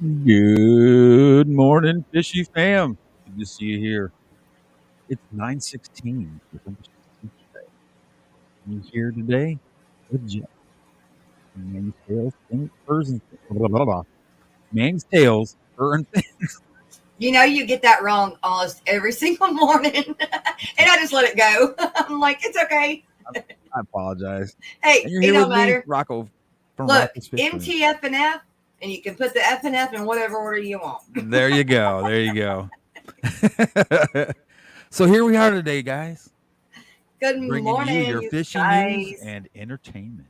Good morning, fishy fam. Good to see you here. It's 9:16. November 16th today. You here today with Jeff. Man's tails, furs, and blah, blah, blah. Man's tails, fur, and You know, you get that wrong almost every single morning. And I just let it go. I'm like, it's okay. I apologize. Hey, And you're it here with don't me, matter. Rocko from Look, Rocko's Fish Family. MTF and F, and you can put the F and F in whatever order you want. There you go. There you go. So here we are today, guys, Good bringing you morning, your you fishing news guys. and entertainment.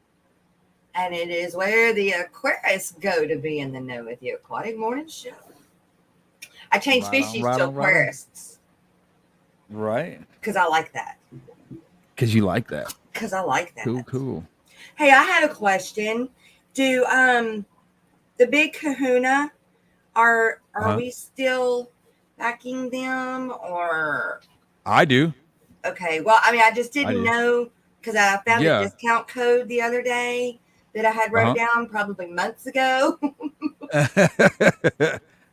And it is where the Aquarius go to be in the know with the Aquatic Morning Show. I changed Right on, fishies right to on, right on. Aquarius Right. because I like that. Because you like that. Because I like that. Cool. Hey, I had a question. Do the big kahuna are we still backing them or I do. okay, well, I mean, I just didn't know because I found a Yeah. discount code the other day that I had wrote down probably months ago.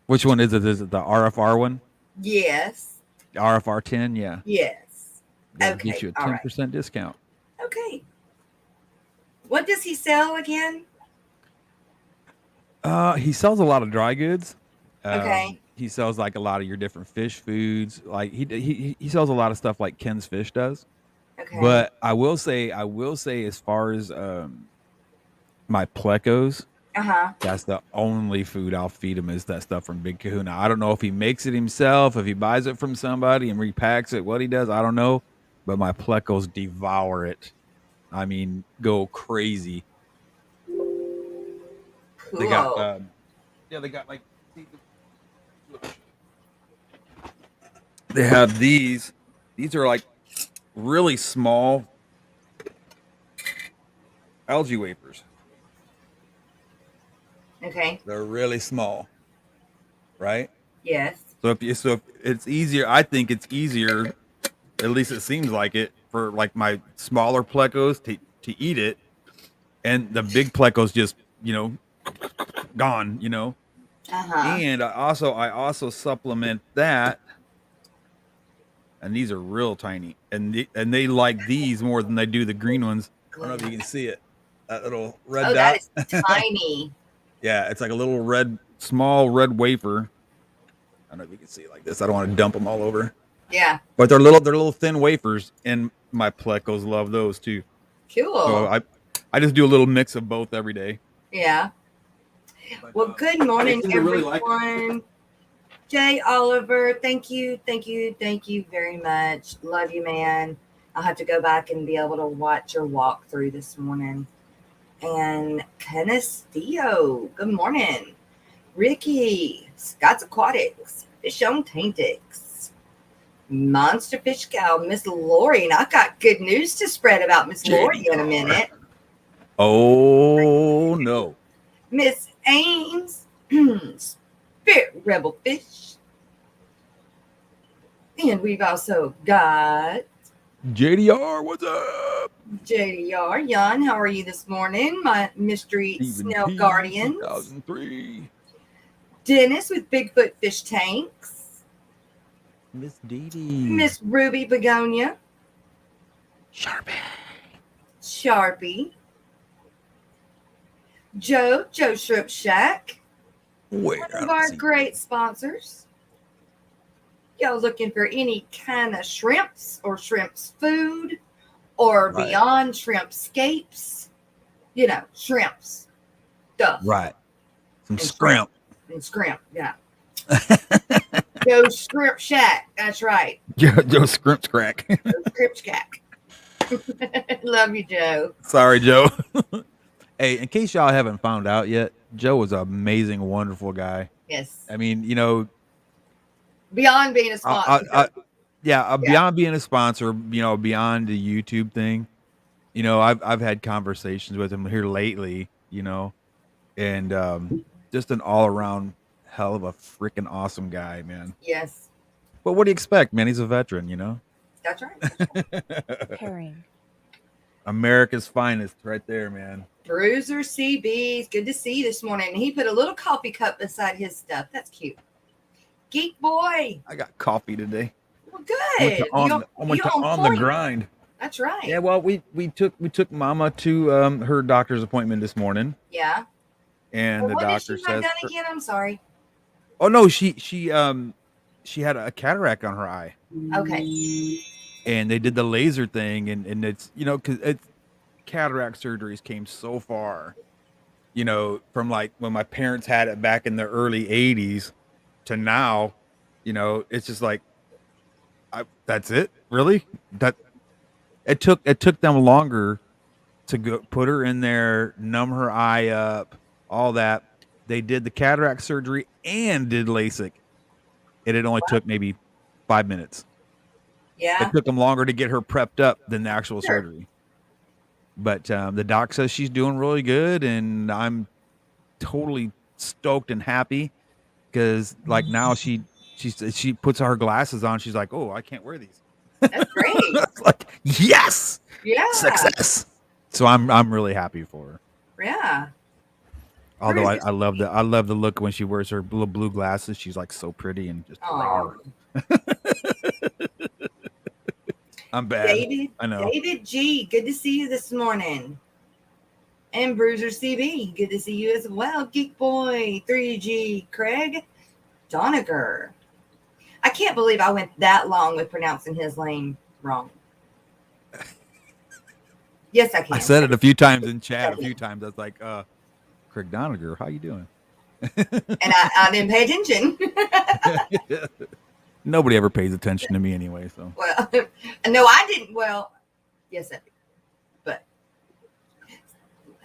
Which one is it? Is it the RFR one? Yes. RFR 10? Yeah. Yes. That'll Okay. get you a All right. 10% discount. Okay. What does he sell again? He sells a lot of dry goods. Okay. He sells like a lot of your different fish foods. Like he sells a lot of stuff like Ken's Fish does. Okay. But I will say as far as my plecos, that's the only food I'll feed him is that stuff from Big Kahuna. I don't know if he makes it himself, if he buys it from somebody and repacks it, what he does, I don't know. But my plecos devour it. I mean, go crazy. Cool. They got, they got like, they have these. These are like really small algae wafers. Okay. They're really small, right? Yes. So if it's easier, I think it's easier. At least it seems like it for like my smaller plecos to eat it, and the big plecos just gone. And I also supplement that, and these are real tiny, and they like these more than they do the green ones. I don't know if you can see it. That little red dot. That is tiny. Yeah, it's like a little small red wafer. I don't know if you can see it like this. I don't want to dump them all over. Yeah. But they're little thin wafers, and my plecos love those too. Cool. So I just do a little mix of both every day. Yeah. But, well, good morning, everyone. Jay Oliver, thank you very much. Love you, man. I'll have to go back and be able to watch your walkthrough this morning. And Canestillo, good morning. Ricky, Scott's Aquatics, Fish on Taintix, Monster Fish Gal, Miss Lori. And I got good news to spread about Miss Lori in a minute. Oh, no. Miss Ames, Spirit Rebel Fish. And we've also got JDR, what's up? JDR, Jan, how are you this morning? My mystery Stephen snail P, guardians. 2003. Dennis with Bigfoot Fish Tanks. Miss Dee Miss Ruby Begonia. Sharpie. Joe Shrimp Shack. One of our great sponsors. Y'all looking for any kind of shrimps or shrimps food or beyond shrimpscapes? Shrimps. Stuff. Right. Some scrimp. And scrimp, yeah. Joe Shrimp Shack. That's right. Joe Scrimp's crack. Joe Shrimp Shack. Love you, Joe. Sorry, Joe. Hey, in case y'all haven't found out yet, Joe was an amazing, wonderful guy. Yes. I mean, beyond being a sponsor. Beyond being a sponsor, beyond the YouTube thing, I've had conversations with him here lately, and just an all around hell of a freaking awesome guy, man. Yes. But what do you expect, man? He's a veteran, That's right. Pairing. America's finest right there, man. Bruiser CB's good to see you this morning. He put a little coffee cup beside his stuff. That's cute. Geek boy. I got coffee today. Well, good. I went on the grind. That's right. Yeah, well, we took Mama to her doctor's appointment this morning. Yeah. And the doctor says, done again? I'm sorry. Oh no, she had a cataract on her eye. Okay. And they did the laser thing, and it's, you know, because it's cataract surgeries came so far, you know, from like when my parents had it back in the early 80s to now, you know, it's just like, that's it, really? That it took them longer to go put her in there, numb her eye up, all that. They did the cataract surgery and did LASIK. It only took maybe 5 minutes. Yeah. It took them longer to get her prepped up than the actual surgery. But the doc says she's doing really good, and I'm totally stoked and happy because, like, now she puts her glasses on. She's like, "Oh, I can't wear these." That's great. It's like, yes, yeah, success. So I'm really happy for her. Yeah. Although I love the look when she wears her blue glasses. She's like so pretty and just raw. I'm bad. David, I know. David G, good to see you this morning. And Bruiser CB, good to see you as well. Geek Boy 3G, Craig Doniger. I can't believe I went that long with pronouncing his name wrong. Yes, I can. I said it a few times in chat. A few times I was like, Craig Doniger, how you doing? And I didn't pay attention. Nobody ever pays attention to me anyway. So well, no, I didn't. Well, yes, I did. But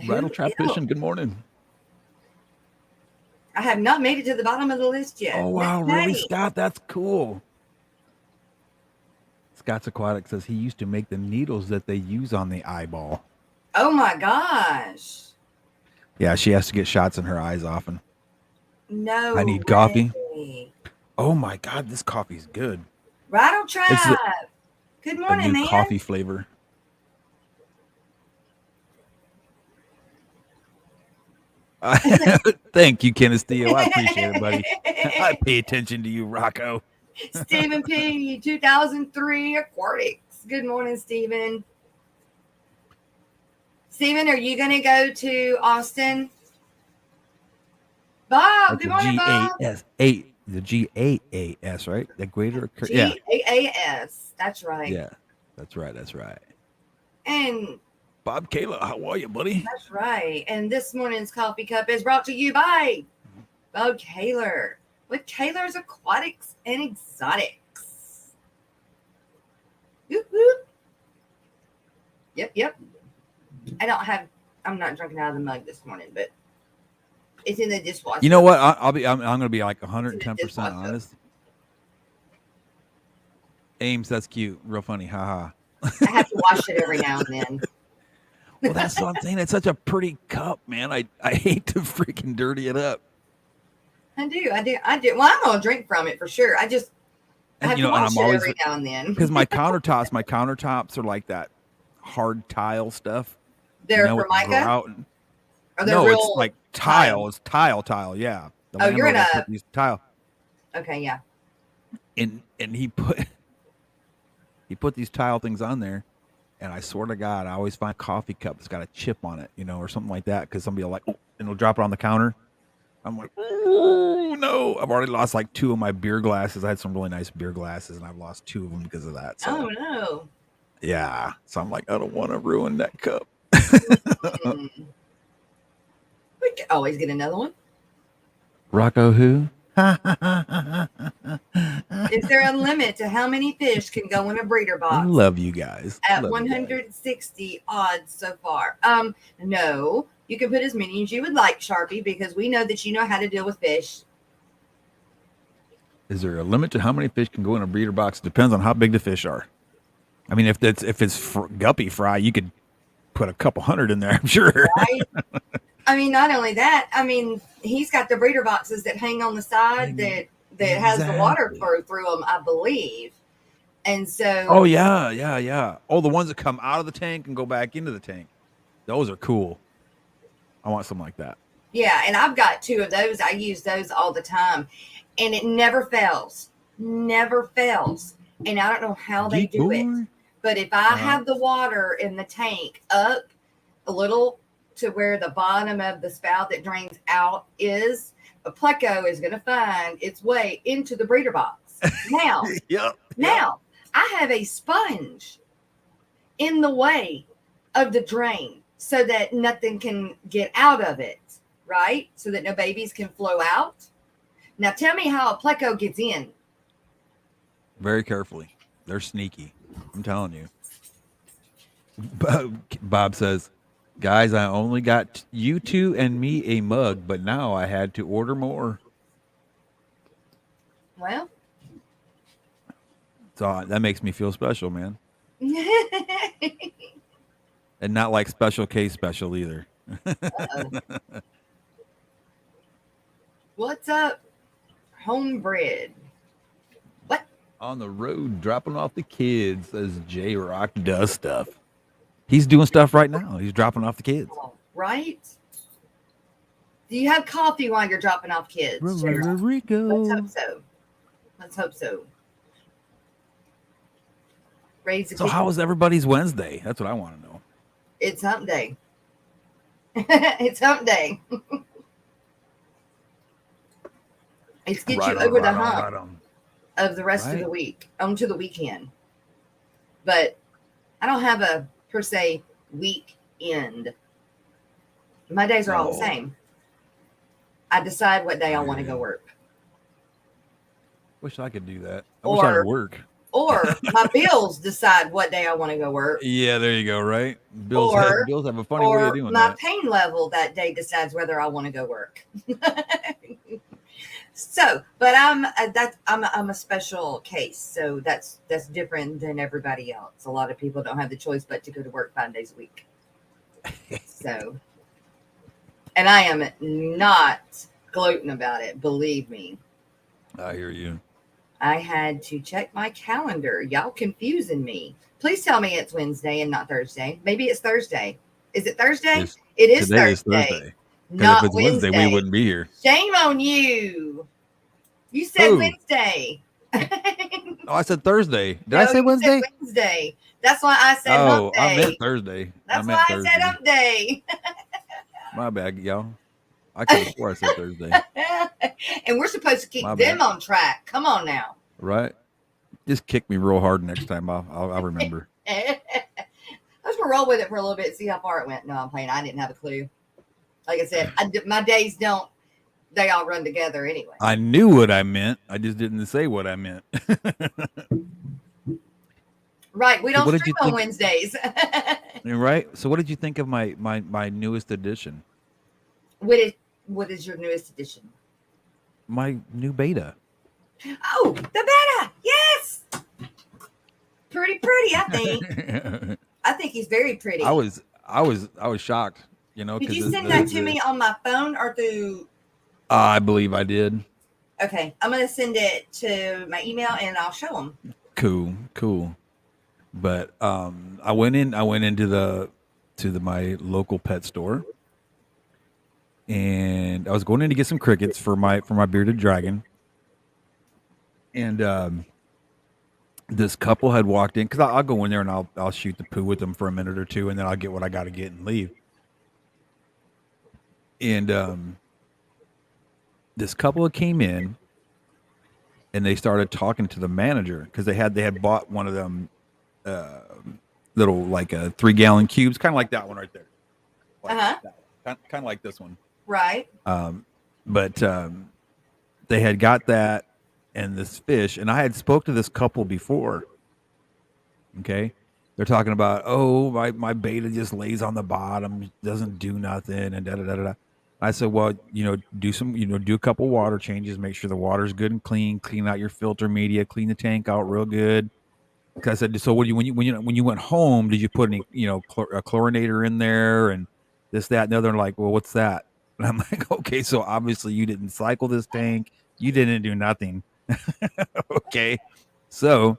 Rattle Trap Fishing. Good morning. I have not made it to the bottom of the list yet. Oh wow, really, Scott? That's cool. Scott's Aquatic says he used to make the needles that they use on the eyeball. Oh my gosh. Yeah, she has to get shots in her eyes often. No, I need coffee. Oh my God, this coffee's good. Rattle Trap. Good morning, man. Coffee flavor. Thank you, Kenneth Steele. I appreciate it, buddy. I pay attention to you, Rocko. Stephen P. 2003 Aquatics. Good morning, Stephen. Stephen, are you going to go to Austin? Bob, good morning, Bob. G-A-S-8. The G-A-A-S, right? The greater. G-A-A-S. That's right. Yeah, that's right. That's right. And Bob Kayla, how are you, buddy? That's right. And this morning's coffee cup is brought to you by Bob Kaler with Kaler's Aquatics and Exotics. Woo-hoo. Yep. I'm not drinking out of the mug this morning, but it's in the dishwasher. You know what? I'm going to be like 110% honest. Ames, that's cute. Real funny. Haha. I have to wash it every now and then. Well, that's what I'm saying. It's such a pretty cup, man. I hate to freaking dirty it up. I do. Well, I'm going to drink from it for sure. I have to wash it every now and then. Because my countertops are like that hard tile stuff. They're Formica? No, real it's like tile. It's tile. Yeah. You're in a tile. Okay, yeah. And he put these tile things on there, and I swear to God, I always find a coffee cup that's got a chip on it, or something like that, because somebody will like, and they'll drop it on the counter. I'm like, oh no! I've already lost like 2 of my beer glasses. I had some really nice beer glasses, and I've lost 2 of them because of that. So, oh no! Yeah, so I'm like, I don't want to ruin that cup. We can always get another one. Rocko who? Is there a limit to how many fish can go in a breeder box? I love you guys. At 160 odds so far. No. You can put as many as you would like, Sharpie, because we know that you know how to deal with fish. Is there a limit to how many fish can go in a breeder box? Depends on how big the fish are. I mean, if it's guppy fry, you could put a couple hundred in there, I'm sure. Right? I mean, not only that. I mean, he's got the breeder boxes that hang on the side that has the water flow through them, I believe. And so, oh yeah. Oh, the ones that come out of the tank and go back into the tank. Those are cool. I want something like that. yeah, and I've got 2 of those. I use those all the time, and it never fails. Never fails. And I don't know how they Geek do it. boy. But if I have the water in the tank up a little to where the bottom of the spout that drains out is, a pleco is going to find its way into the breeder box. Now, now I have a sponge in the way of the drain so that nothing can get out of it, right? So that no babies can flow out. Now tell me how a pleco gets in. Very carefully. They're sneaky. I'm telling you. Bob says, guys, I only got you 2 and me a mug, but now I had to order more. Well, so that makes me feel special, man. And not like special case special either. What's up, homebred? What? On the road, dropping off the kids as J Rock does stuff. He's doing stuff right now. He's dropping off the kids. Right? Do you have coffee while you're dropping off kids? Rocko. Let's hope so. Let's hope so. So how was everybody's Wednesday? That's what I want to know. It's hump day. It's hump day. It's get you over the hump of the rest of the week, onto the weekend. But I don't have a, per se, weekend. My days are all the same. I decide what day I want to go work. Wish I could do that. I wish I could work. Or my bills decide what day I want to go work. Yeah, there you go, right? Bills have a funny way of doing that. My pain level that day decides whether I want to go work. So, but I'm a special case, so that's different than everybody else. A lot of people don't have the choice but to go to work 5 days a week. So, and I am not gloating about it, believe me. I hear you. I had to check my calendar. Y'all confusing me. Please tell me it's Wednesday and not Thursday. Maybe it's Thursday. Is it Thursday? It is Thursday. Is Thursday. Not if it's Wednesday, we wouldn't be here. Shame on you. You said Wednesday. I said Thursday. Did I say Wednesday? Wednesday. That's why I said hump day. I meant Thursday. That's why I said hump day. My bad, y'all. I could have swore I said Thursday. And we're supposed to keep them on track. Come on now. Right. Just kick me real hard next time. I'll remember. I was going to roll with it for a little bit, see how far it went. No, I'm playing. I didn't have a clue. Like I said, my days don't. They all run together anyway. I knew what I meant. I just didn't say what I meant. Right. We don't stream on Wednesdays. Right. So what did you think of my newest edition? What is your newest edition? My new beta. Oh, the beta. Yes. Pretty, I think. I think he's very pretty. I was shocked, you know. Did you send that to me on my phone or through? I believe I did. Okay, I'm gonna send it to my email and I'll show them. Cool. But I went into my local pet store, and I was going in to get some crickets for my bearded dragon, and this couple had walked in because I'll go in there and I'll shoot the poo with them for a minute or two, and then I'll get what I got to get and leave. And this couple came in, and they started talking to the manager because they had bought one of them little like 3-gallon cubes, kind of like that one right there. Kind of like this one. Right. But they had got that and this fish, and I had spoke to this couple before. Okay. They're talking about, oh, my beta just lays on the bottom, doesn't do nothing, and da-da-da-da. I said, well, do a couple water changes, make sure the water's good and clean out your filter media, clean the tank out real good. Because I said, so when you went home, did you put any, a chlorinator in there and this, that, and the other? And like, well, what's that? And I'm like, okay, so obviously you didn't cycle this tank. You didn't do nothing. Okay. So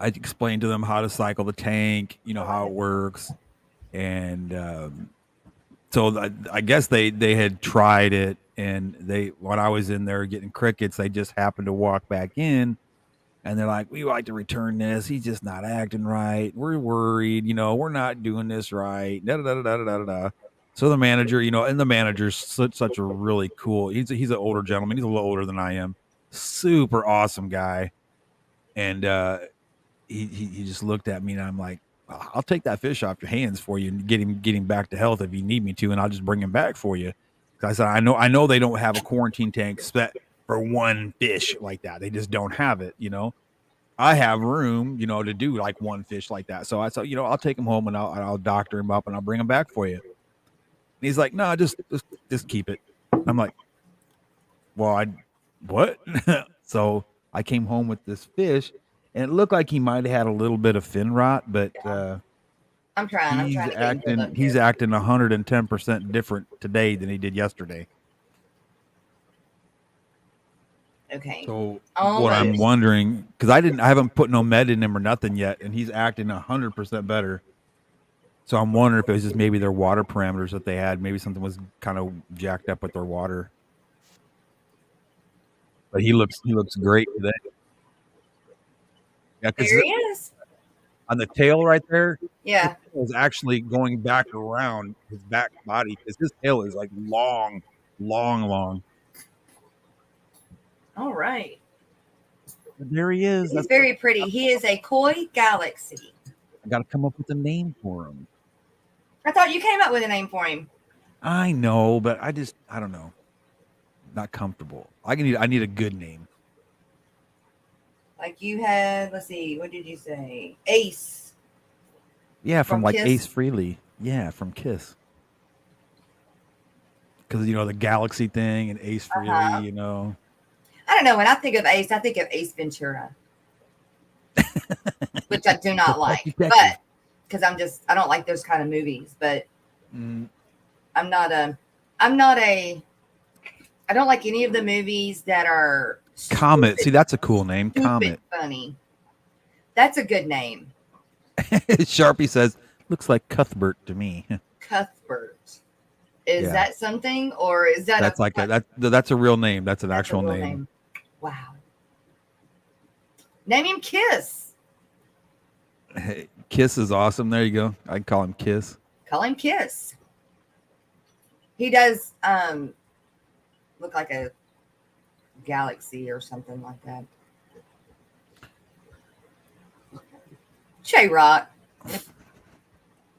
I explained to them how to cycle the tank, how it works, and so I guess they had tried it, and when I was in there getting crickets, they just happened to walk back in, and they're like, "We like to return this. He's just not acting right. We're worried. We're not doing this right." Da, da, da, da, da, da, da. So the manager, and the manager's such a really cool. He's an older gentleman. He's a little older than I am. Super awesome guy, and he just looked at me, and I'm like, "I'll take that fish off your hands for you and get him back to health if you need me to, and I'll just bring him back for you." I said, I know they don't have a quarantine tank set for one fish like that. They just don't have it. I have room, to do like one fish like that. So I said, I'll take him home and I'll doctor him up and I'll bring him back for you. And he's like, no, just keep it. I'm like, well, what? So I came home with this fish, and it looked like he might have had a little bit of fin rot, but I'm trying to get he's acting 110% different today than he did yesterday. Okay. So what I'm wondering, because I haven't put no med in him or nothing yet, and he's acting 100% better. So I'm wondering if it was just maybe their water parameters that they had. Maybe something was kind of jacked up with their water. But he looks great today. Yeah, there he is. On the tail right there. Yeah. His tail is actually going back around his back body because his tail is like long. All right. There he is. He's very pretty. He is a koi galaxy. I got to come up with a name for him. I thought you came up with a name for him. I know, but I don't know. Not comfortable. I need a good name. Like you had, let's see, what did you say? Ace. Yeah, from like Kiss? Ace Frehley. Yeah, from Kiss. Because the galaxy thing and Ace Frehley, I don't know. When I think of Ace, I think of Ace Ventura, which I do not like. But because I don't like those kind of movies. But I don't like any of the movies that are Comet. Stupid. See, that's a cool name. Comet. Funny. That's a good name. Sharpie says, "Looks like Cuthbert to me." Cuthbert. Is that something, or is that that's a real name? That's an actual name. Wow. Name him Kiss. Hey, Kiss is awesome. There you go. I can call him Kiss. Call him Kiss. He does look like a galaxy or something like that. J-Rock.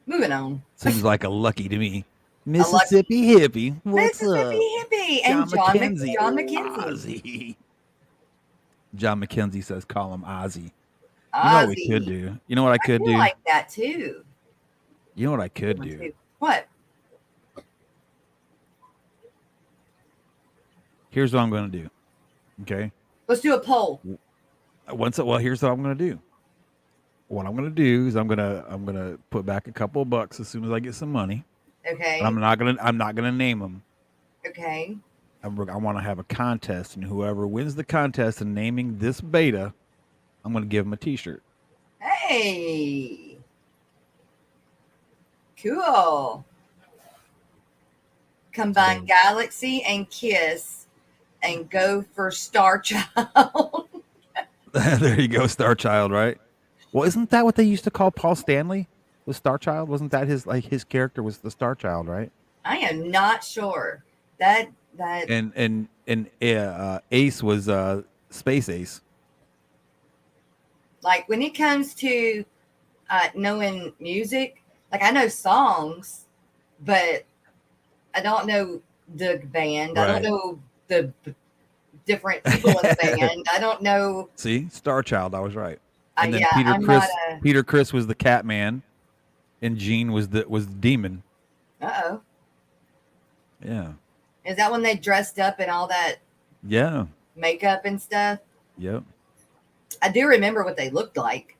Moving on. Seems like a lucky to me. Mississippi hippie. What's Mississippi up? hippie. And John McKenzie. John McKenzie says call him Ozzy. You know what we could do? You know what I could do? Like that too. You know what I could do? What? Here's what I'm going to do. Okay. Let's do a poll. Here's what I'm going to do. What I'm going to do is I'm going to put back a couple of bucks as soon as I get some money. Okay. And I'm not gonna name them. Okay. I want to have a contest, and whoever wins the contest in naming this beta, I'm going to give them a T-shirt. Hey. Cool. Combine Galaxy and Kiss, and go for Star Child. There you go, Star Child. Right. Well, isn't that what they used to call Paul Stanley? Was Star Child? Wasn't that his character was the Star Child, right? I am not sure. That and Ace was Space Ace. Like when it comes to knowing music, like I know songs, but I don't know the band. Right. I don't know the different people in the band. I don't know. See, Star Child, I was right. And then Peter Criss was the Catman. And Gene was the demon. Uh-oh. Yeah. Is that when they dressed up and all that? Yeah. Makeup and stuff? Yep. I do remember what they looked like.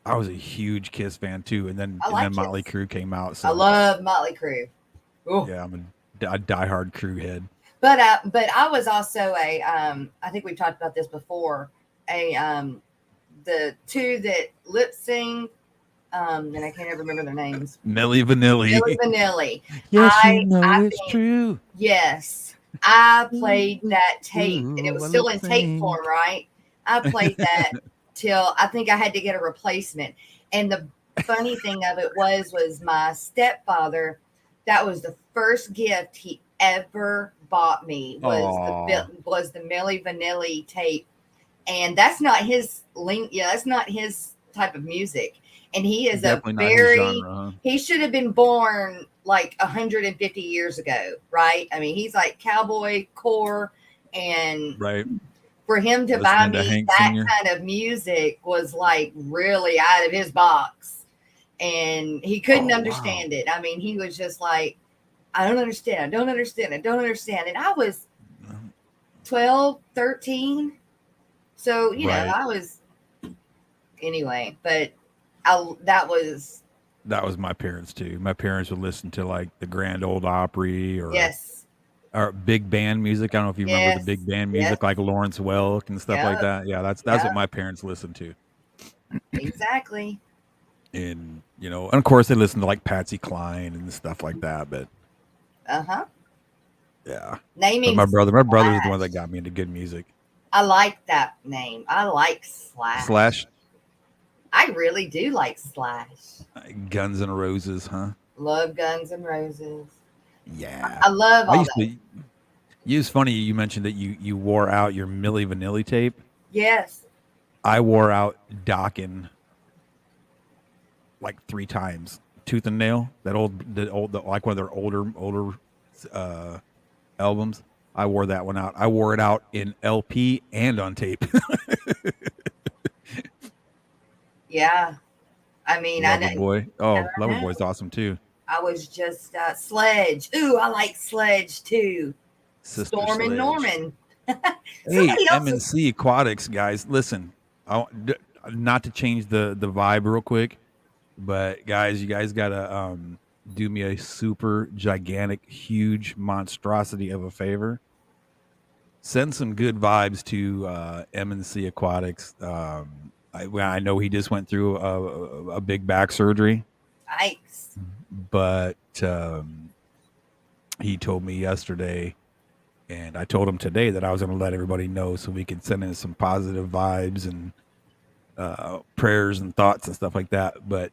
I was a huge Kiss fan too, and then Motley Crue came out. So I love Motley Crue. Ooh. Yeah, I'm a diehard Crue head. But I was also I think we've talked about this before, a the two that lip sync, and I can't ever remember their names. Milli Vanilli. Milli Vanilli. Yes, you know it's true. Yes, I played that tape, and it was still in tape form, right? I played that till I think I had to get a replacement. And the funny thing of it was my stepfather. That was the first gift he ever bought me was the Milli Vanilli tape, and that's not his link. Yeah, that's not his type of music. And he is he should have been born like 150 years ago, right? I mean, he's like cowboy core, and for him to buy me that kind of music was like really out of his box, and he couldn't understand it. I mean, he was just like, I don't understand. I don't understand. I don't understand. And I was 12, 13. So, you know, I was anyway, but that was my parents too. My parents would listen to like the Grand Ole Opry or big band music. I don't know if you remember the big band music, like Lawrence Welk and stuff like that. Yeah, that's what my parents listened to. Exactly. And you know, and of course they listened to like Patsy Cline and stuff like that. But yeah. Naming. But my brother's the one that got me into good music. I like that name. I like Slash. I really do like Slash. Guns N' Roses, huh? Love Guns N' Roses. Yeah. I love all that. It's funny you mentioned that you wore out your Milli Vanilli tape. Yes. I wore out Dokken like 3 times. Tooth and Nail, the like one of their older albums. I wore that one out. I wore it out in LP and on tape. Yeah. I mean, Loverboy. Loverboy's awesome too. I was just Sledge. Ooh, I like Sledge too. Sister Storm Sledge. and Norman. Hey, MNC Aquatics guys, listen. Not to change the vibe real quick, but guys, you guys gotta do me a super gigantic, huge monstrosity of a favor. Send some good vibes to MNC Aquatics. I know he just went through a big back surgery. Yikes. But he told me yesterday, and I told him today that I was going to let everybody know so we could send in some positive vibes and prayers and thoughts and stuff like that. But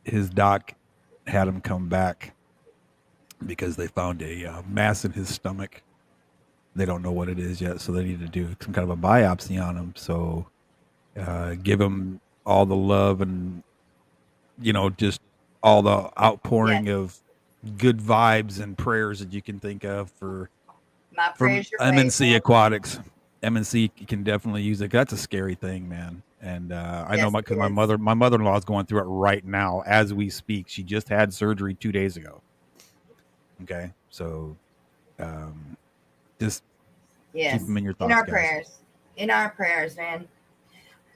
his doc had him come back because they found a mass in his stomach. They don't know what it is yet, so they need to do some kind of a biopsy on him. So give him all the love and, you know, just all the outpouring of good vibes and prayers that you can think of for MNC Aquatics. MNC can definitely use it. That's a scary thing, man. And I know because my mother-in-law is going through it right now as we speak. She just had surgery 2 days ago. Okay, so just keep them in your thoughts, prayers. In our prayers, man.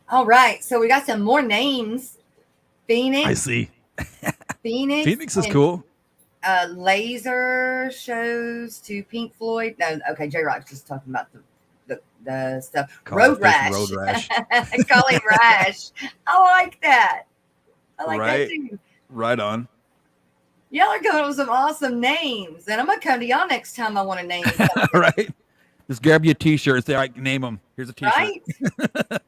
All right, so we got some more names. Phoenix. I see. Phoenix is cool. Laser shows to Pink Floyd. No, okay, J-Rock's just talking about the stuff. Road Rash. Colleen Rash. I like that. I like that too. Right on. Y'all are coming up with some awesome names, and I'm gonna come to y'all next time I want to name something. Right. Just grab you a T-shirt and say, "I can name them." Here's a T-shirt. Right.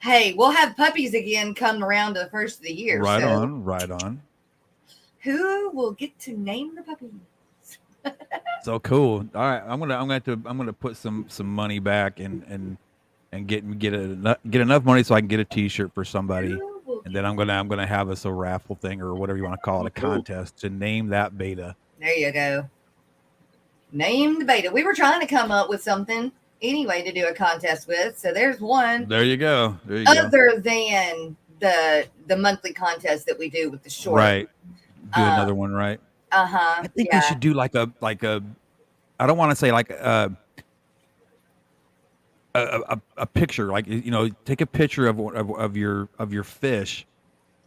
Hey, we'll have puppies again come around to the first of the year. Right on. Who will get to name the puppies? So cool. All right, I'm gonna put some money back and get enough money so I can get a T-shirt for somebody, and then I'm gonna have us a raffle thing or whatever you want to call it, a contest to name that beta. There you go. Name the beta. We were trying to come up with something anyway to do a contest with, so there's one. There you go. Other than the monthly contest that we do with the short, right? Do another one, right? I think we should do like a. I don't want to say like a picture, like, you know, take a picture of your fish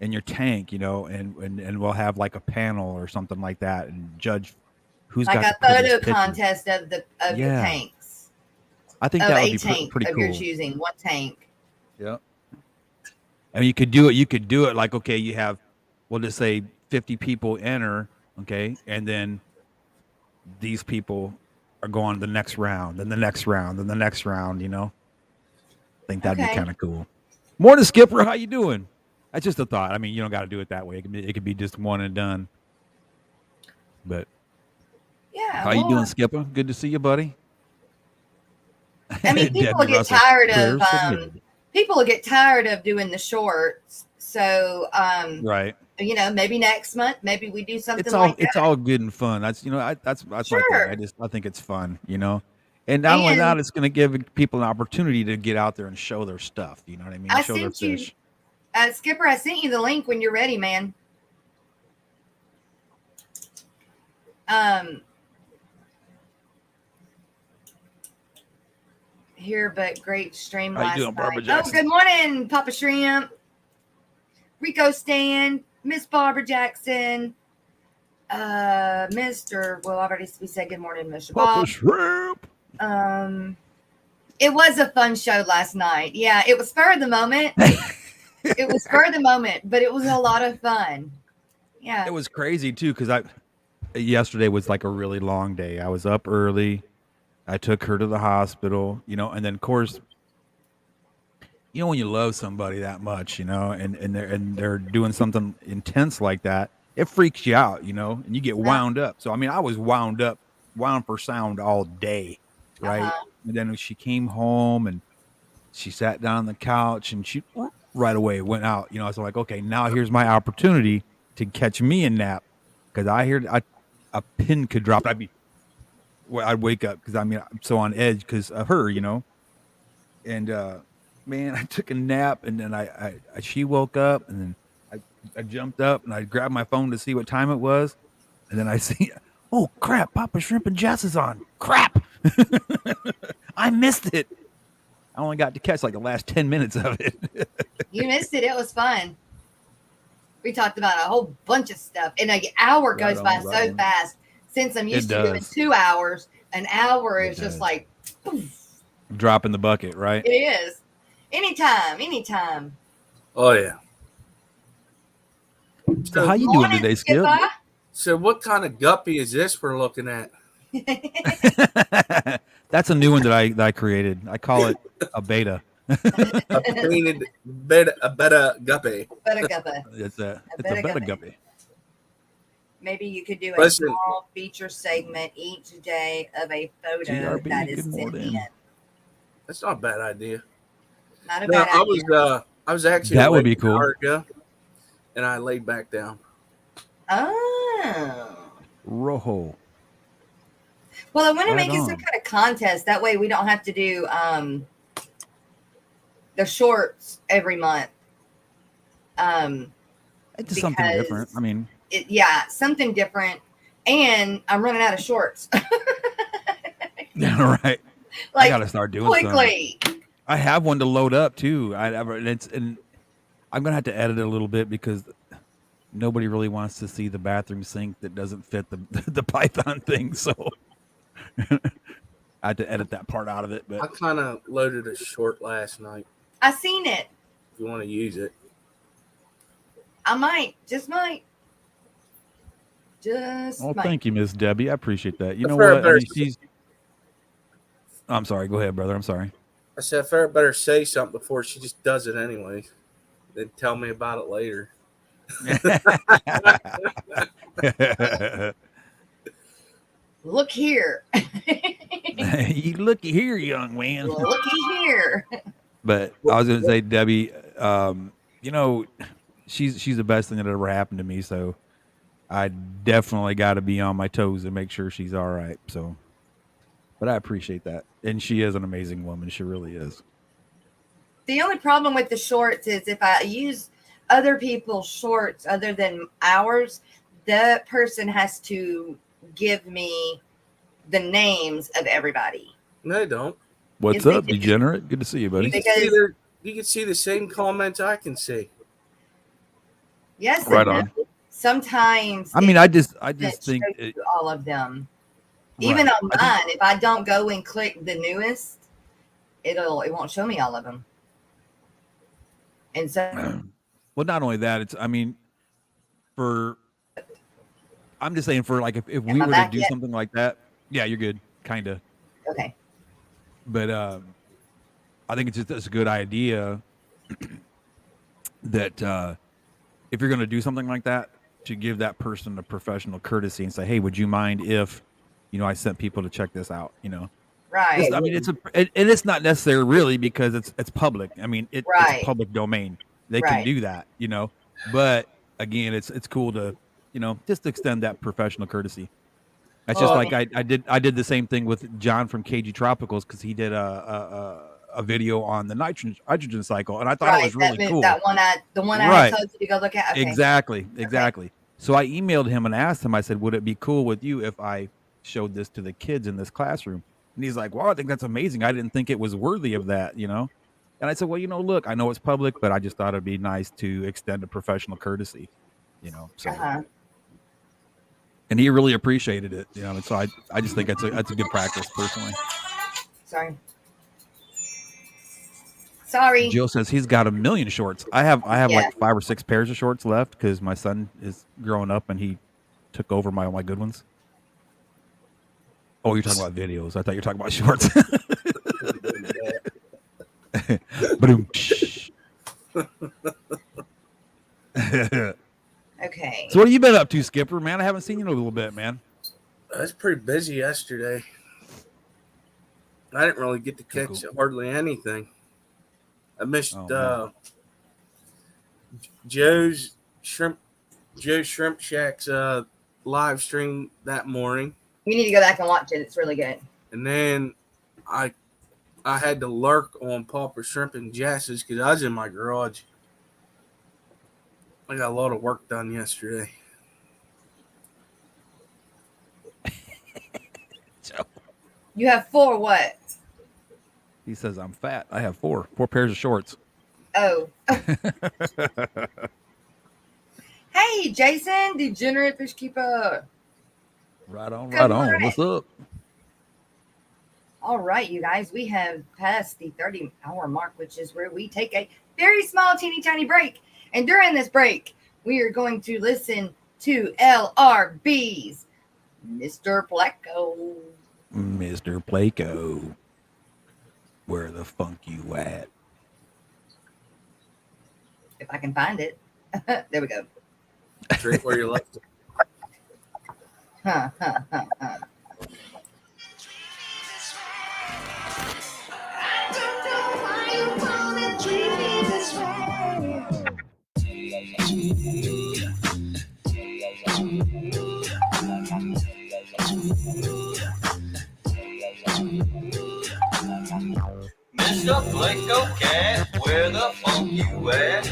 in your tank, you know, and we'll have like a panel or something like that and judge who's like got a photo contest of your tanks. I think that would be pretty cool. You're choosing one tank. Yeah. I mean, you could do it. You could do it like, okay, you have, we'll just say 50 people enter, okay, and then these people are going to the next round, then the next round, then the next round. I think that'd be Okay. kind of cool. Morning, Skipper. How you doing? That's just a thought. I mean, you don't got to do it that way. It could be just one and done. But Yeah. how you doing, Skipper? Good to see you, buddy. I mean, people Debbie get Russell, tired prayer of submitted. people will get tired of doing the shorts. So, Right. Maybe next month, maybe we do something It's like all that. good and fun. That's my thing. Sure. I think it's fun. And not only that, And it's going to give people an opportunity to get out there and show their stuff. You know what I mean? I Show their sent you, fish. Skipper, I sent you the link when you're ready, man. Here, but great stream How you last doing, Barbara night. Jackson? Oh, good morning, Papa Shrimp, Rico Stan, Miss Barbara Jackson, Mr. Well, we said good morning, Mr. Papa Bob. Shrimp. It was a fun show last night. Yeah, it was spur of the moment. It was spur of the moment, but it was a lot of fun. Yeah, it was crazy too because yesterday was like a really long day. I was up early. I took her to the hospital, and then of course, when you love somebody that much, and they're doing something intense like that, it freaks you out, and you get wound up. So I mean, I was wound for sound all day, right? And then when she came home and she sat down on the couch and she right away went out. I was like, okay, now here's my opportunity to catch me a nap because I heard a pin could drop. I'd wake up because I'm so on edge because of her, And man, I took a nap and then she woke up and then I jumped up and I grabbed my phone to see what time it was, and then I see, oh crap, Papa Shrimp and Jess is on. Crap, I missed it. I only got to catch like the last 10 minutes of it. You missed it. It was fun. We talked about a whole bunch of stuff, and an hour goes by so fast. Since I'm used to doing 2 hours, an hour is just like poof. Drop in the bucket, right? It is. Anytime. Oh yeah. So how you doing today, Skip? So what kind of guppy is this we're looking at? That's a new one that I created. I call it a beta. A painted beta guppy. Beta guppy. It's a beta guppy. Maybe you could do a small feature segment each day of a photo GRB, that is sent in. That's not a bad idea. Not a bad idea. I was actually that would be cool. Ago, and I laid back down. Oh. Rojo. Well, I want to make it some kind of contest. That way we don't have to do the shorts every month. It's just something different. I mean, something different. And I'm running out of shorts. Yeah, right. Like, I gotta start doing quickly. Something. I have one to load up too. And I'm gonna have to edit it a little bit because nobody really wants to see the bathroom sink that doesn't fit the Python thing. So I had to edit that part out of it. But I kind of loaded a short last night. I seen it. If you want to use it, I might. Thank you, Miss Debbie. I appreciate that. You know what? I mean, I'm sorry. Go ahead, brother. I'm sorry. I said, I better say something before she just does it anyway. Then tell me about it later. Look here. You looky here, young man. Looky here. But I was going to say, Debbie, she's the best thing that ever happened to me. So I definitely got to be on my toes and make sure she's all right. So, but I appreciate that. And she is an amazing woman. She really is. The only problem with the shorts is if I use other people's shorts other than ours, the person has to give me the names of everybody. No, they don't. What's up, degenerate? Good to see you, buddy. You can see the same comments I can see. Yes, right on. Sometimes I mean, I just think all of them. Right. Even on mine, if I don't go and click the newest, it won't show me all of them. And so, well, not only that, I'm just saying for like if we were to do something like that, yeah, you're good, kind of. Okay. But I think it's a good idea that if you're going to do something like that, to give that person a professional courtesy and say, "Hey, would you mind if, I sent people to check this out?" Right. It's not necessary really because it's public. I mean, it's public domain. They can do that, But again, it's cool to, just extend that professional courtesy. That's just like I did the same thing with John from KG Tropicals because he did a video on the nitrogen cycle, and I thought it was really cool. The one I had told you to go look at. Okay. Exactly. So I emailed him and asked him. I said, "Would it be cool with you if I showed this to the kids in this classroom?" And he's like, "Well, I think that's amazing. I didn't think it was worthy of that, And I said, "Well, look, I know it's public, but I just thought it'd be nice to extend a professional courtesy, So." And he really appreciated it, And so I just think that's a good practice, personally. Sorry. Jill says he's got 1 million shorts. I have like 5 or 6 pairs of shorts left because my son is growing up and he took over all my good ones. Oh, you're talking about videos. I thought you were talking about shorts. Okay. So what have you been up to, Skipper, man? I haven't seen you in a little bit, man. I was pretty busy yesterday. I didn't really get to catch hardly anything. I missed Joe's Shrimp Shack's live stream that morning. You need to go back and watch it. It's really good. And then I had to lurk on Pauper Shrimp and Jess's because I was in my garage. I got a lot of work done yesterday. You have 4 what? He says I'm fat. I have 4 pairs of shorts. Oh. Hey, Jason, degenerate fish keeper. Right on. What's up? All right, you guys, we have passed the 30-hour mark, which is where we take a very small, teeny tiny break. And during this break, we are going to listen to LRB's Mr. Pleco. Mr. Pleco, where the funk you at? If I can find it. There we go. Drink where you left it. Mr. Pleco Cat, where the funk you at?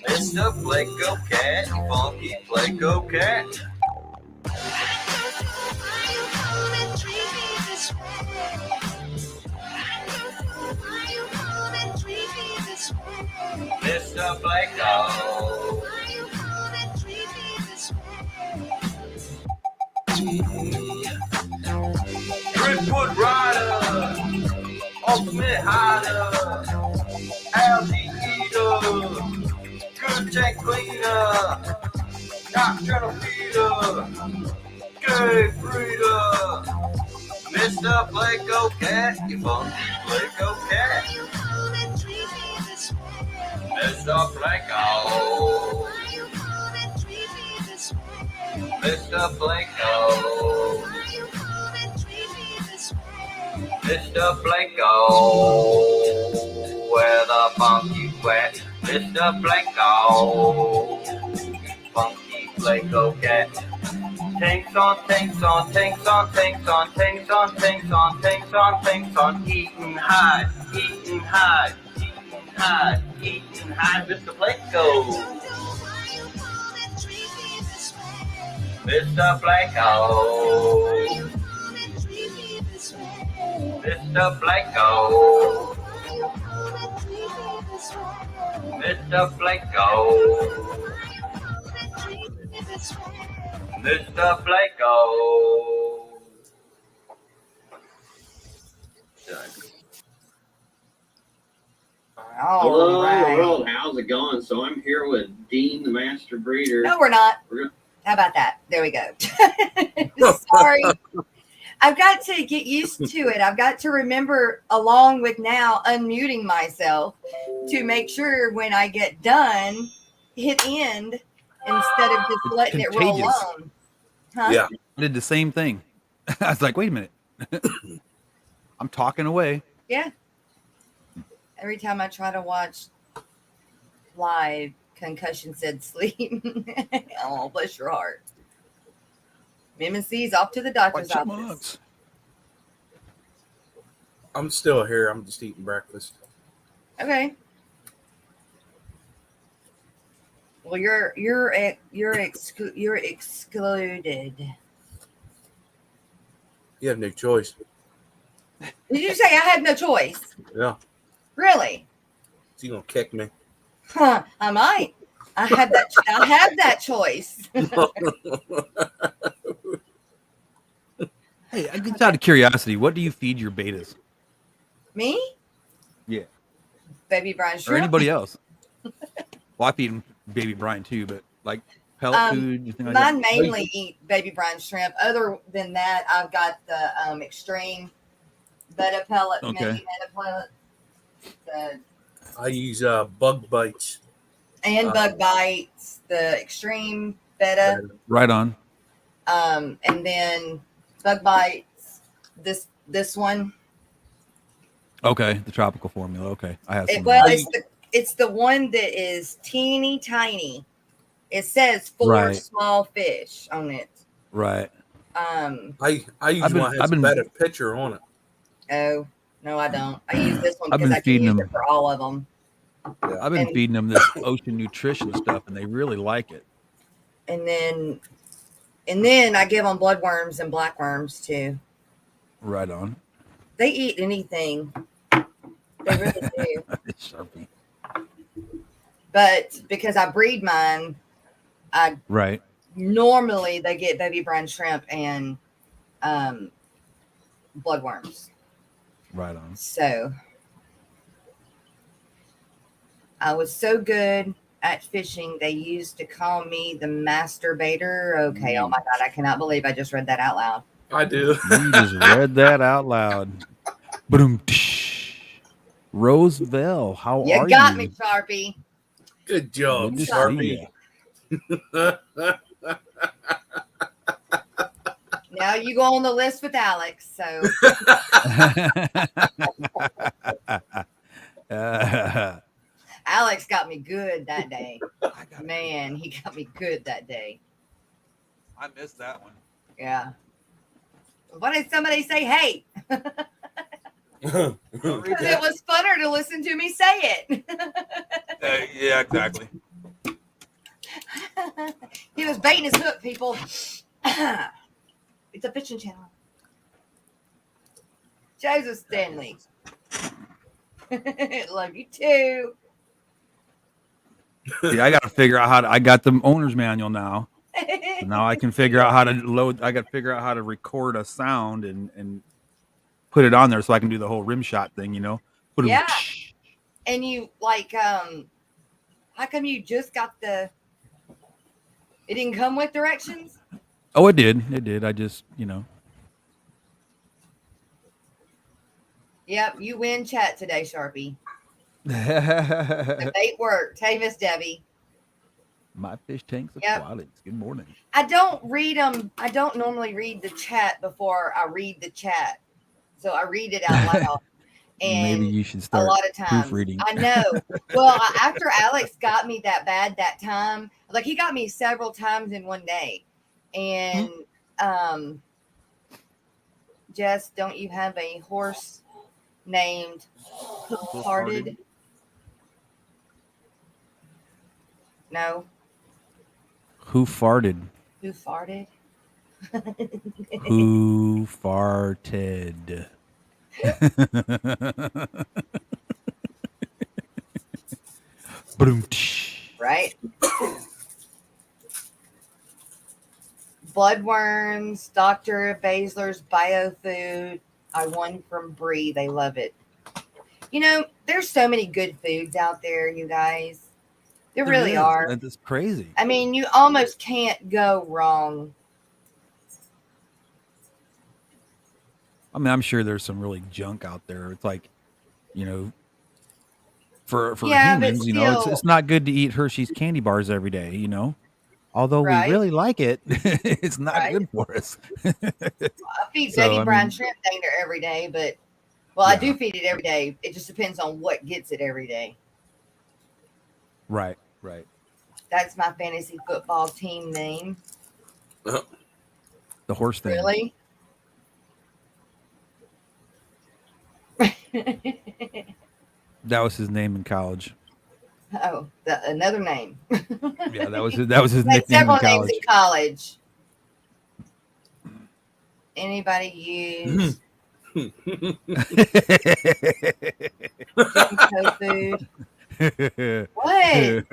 Mr. Pleco Cat, funky Pleco Cat. Mr. Pleco. Driftwood Rider, Ultimate Hider, Algae Eater, Good Tank Cleaner, Nocturnal Feeder, Good Breeder, Mr. Pleco Cat, you funky Pleco Cat. Mr. Pleco. Mr. Pleco. Mr. Pleco, where the funk you at? Mr. Pleco, funky Pleco Cat. Tanks on, tanks on, tanks on, tanks on, tanks on, tanks on, tanks on, tanks on, eating high, eating high, eating high, eating high, Mr. Pleco. Mr. Pleco. Mr. Pleco. Mr. Pleco. Mr. Pleco. Hello, right. world. How's it going? So I'm here with Dean, the master breeder. No, we're not. How about that? There we go. Sorry. I've got to get used to it. I've got to remember, along with now unmuting myself, to make sure when I get done, hit end instead of just letting it roll on. Huh? Yeah. I did the same thing. I was like, wait a minute. I'm talking away. Yeah. Every time I try to watch live, concussion said sleep. Oh, bless your heart. MMC's off to the doctor's office. I'm still here. I'm just eating breakfast. Okay. Well, you're excluded. You have no choice. Did you say I had no choice? Yeah. Really? So you gonna kick me? Huh? I might. I have that choice. Hey, I get out of curiosity. What do you feed your betas? Me? Yeah. Baby brine shrimp. Or anybody else? Well, I feed them baby brine too, but like pellet food. You think mine mainly eat baby brine shrimp. Other than that, I've got the extreme beta pellet. Okay. Mini beta pellet. I use bug bites. And bug bites. The extreme beta. Right on. And then bug bites. This one. Okay, the tropical formula. Okay, I have some. It's the one that is teeny tiny. It says 4 small fish on it. Right. I use one that has a better picture on it. Oh no, I don't. I use this one because I can use it for all of them. Yeah, I've been feeding them this ocean nutrition stuff, and they really like it. And then I give them bloodworms and blackworms too. Right on. They eat anything. They really do. Sharpie. But because I breed mine, right. Normally they get baby brine shrimp and bloodworms. Right on. So I was so good at fishing, they used to call me the masturbator. Okay. Oh my God. I cannot believe I just read that out loud. I do. You just read that out loud. Boom. Roseville, how are you? You got me, Sharpie. Good job, Sharpie. Now you go on the list with Alex. So Alex got me good that day. Man, he got me good that day. I missed that one. Yeah. Why did somebody say hey? Because it was funner to listen to me say it. Yeah, exactly. He was baiting his hook, people. It's a fishing channel. Joseph Stanley. Love you too. See, I got to figure out I got the owner's manual now. So now I can figure out how to load. I got to figure out how to record a sound and put it on there so I can do the whole rim shot thing, Yeah. And you how come you just got it didn't come with directions? Oh, it did. It did. I just, Yep, you win chat today, Sharpie. The bait worked. Hey, Miss Debbie. My fish tanks aquatics. Good morning. I don't read them. I don't normally read the chat before I read the chat. So I read it out loud. And maybe you should start a lot of times. Proofreading. I know. Well, after Alex got me that bad that time, like he got me several times in one day. And Jess, don't you have a horse named Hoof-Hearted? No. Who farted? Who farted? Who farted? Right? Bloodworms, Dr. Basler's Biofood. I won from Bree. They love it. You know, there's so many good foods out there, you guys. There really are. That's crazy. I mean, you almost can't go wrong. I mean, I'm sure there's some really junk out there. It's like, you know, for humans, you know, it's not good to eat Hershey's candy bars every day, you know. Although we really like it, it's not good for us. I feed Betty Brown shrimp danger every day, but I do feed it every day. It just depends on what gets it every day. Right. That's my fantasy football team name. The horse thing. Really? That was his name in college. Oh, another name. Yeah, that was his nickname several in college. Names in college. Anybody use food? What?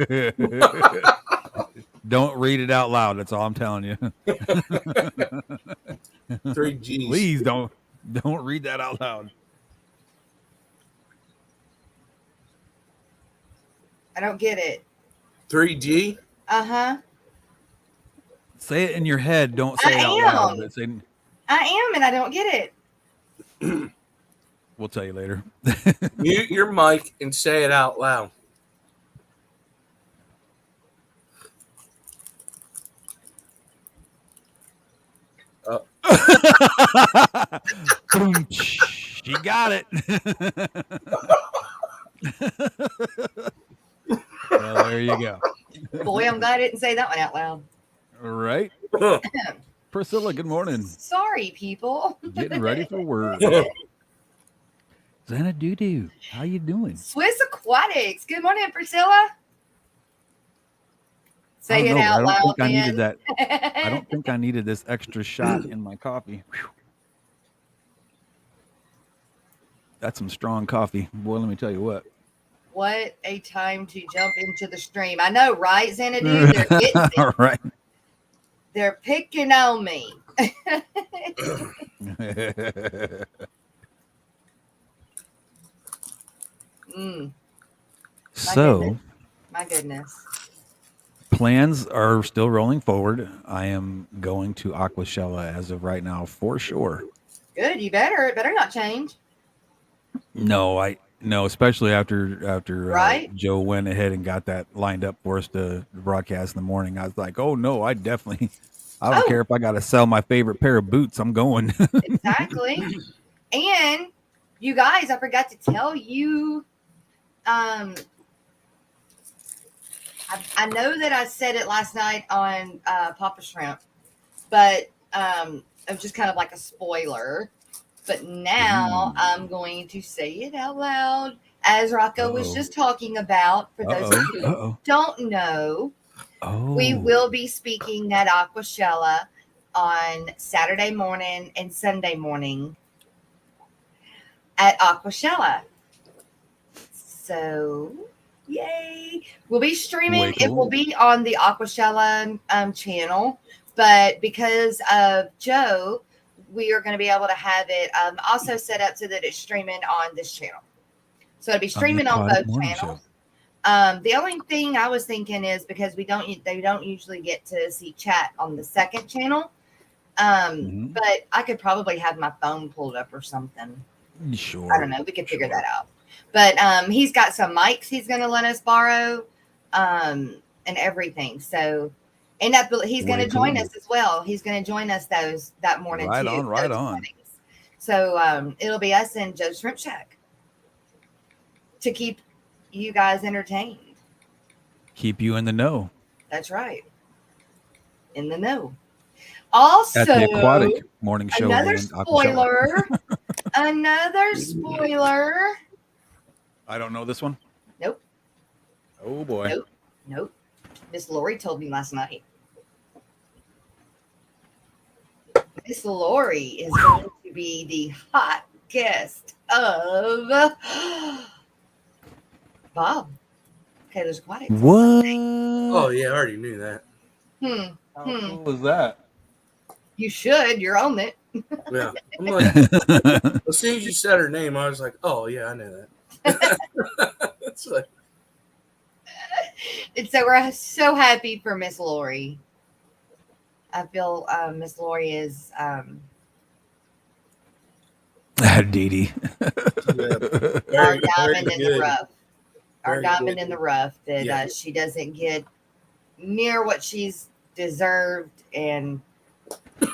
Don't read it out loud. That's all I'm telling you. 3 G's. Please don't read that out loud. I don't get it. 3G? Uh-huh. Say it in your head. Don't say it out loud. I am, and I don't get it. We'll tell you later. Mute your mic and say it out loud. She got it. Well, there you go. Boy, I'm glad I didn't say that one out loud. All right. Priscilla, good morning. Sorry, people. Getting ready for work. Xana Doo-Doo, how you doing? Swiss Aquatics. Good morning, Priscilla. Say it out loud. I needed that. I don't think I needed this extra shot in my coffee. Whew. That's some strong coffee. Boy, let me tell you what. What a time to jump into the stream. I know, right, Xanadu? They're getting it. All right. They're picking on me. So, my goodness. Plans are still rolling forward. I am going to Aquashella as of right now for sure. Good. You better. It better not change. No, especially after right? Joe went ahead and got that lined up for us to broadcast in the morning. I was like, oh no, I don't care if I got to sell my favorite pair of boots. I'm going. Exactly. And you guys, I forgot to tell you, I know that I said it last night on Papa Shrimp, but it was just kind of like a spoiler. But now I'm going to say it out loud, as Rocko was just talking about. For those who don't know, we will be speaking at Aquashella on Saturday morning and Sunday morning at Aquashella. So, yay. We'll be streaming. Cool. It will be on the Aquashella channel. But because of Joe, we are going to be able to have it also set up so that it's streaming on this channel. So it'll be streaming on both channels. The only thing I was thinking is because they don't usually get to see chat on the second channel. But I could probably have my phone pulled up or something. Sure. I don't know. We could figure that out. But he's got some mics he's going to let us borrow and everything. So, and he's going to join us as well. He's going to join us that morning too. Right on. So it'll be us and Joe's Shrimp Shack to keep you guys entertained. Keep you in the know. That's right. In the know. Also, at the Aquatic morning show. Another spoiler. Another spoiler. I don't know this one. Nope. Oh boy. Nope. Miss Lori told me last night. Miss Lori is going to be the hot guest of Bob. Okay, there's Aquatic. What? Oh yeah, I already knew that. What was that? You should. You're on it. Yeah. I'm like, as soon as you said her name, I was like, oh yeah, I know It's like, And so we're so happy for Miss Lori. I feel Miss Lori is Dee Dee. yeah, our very, diamond very in the good. rough. Our Very diamond good. in the rough that Yeah. she doesn't get near what she's deserved. And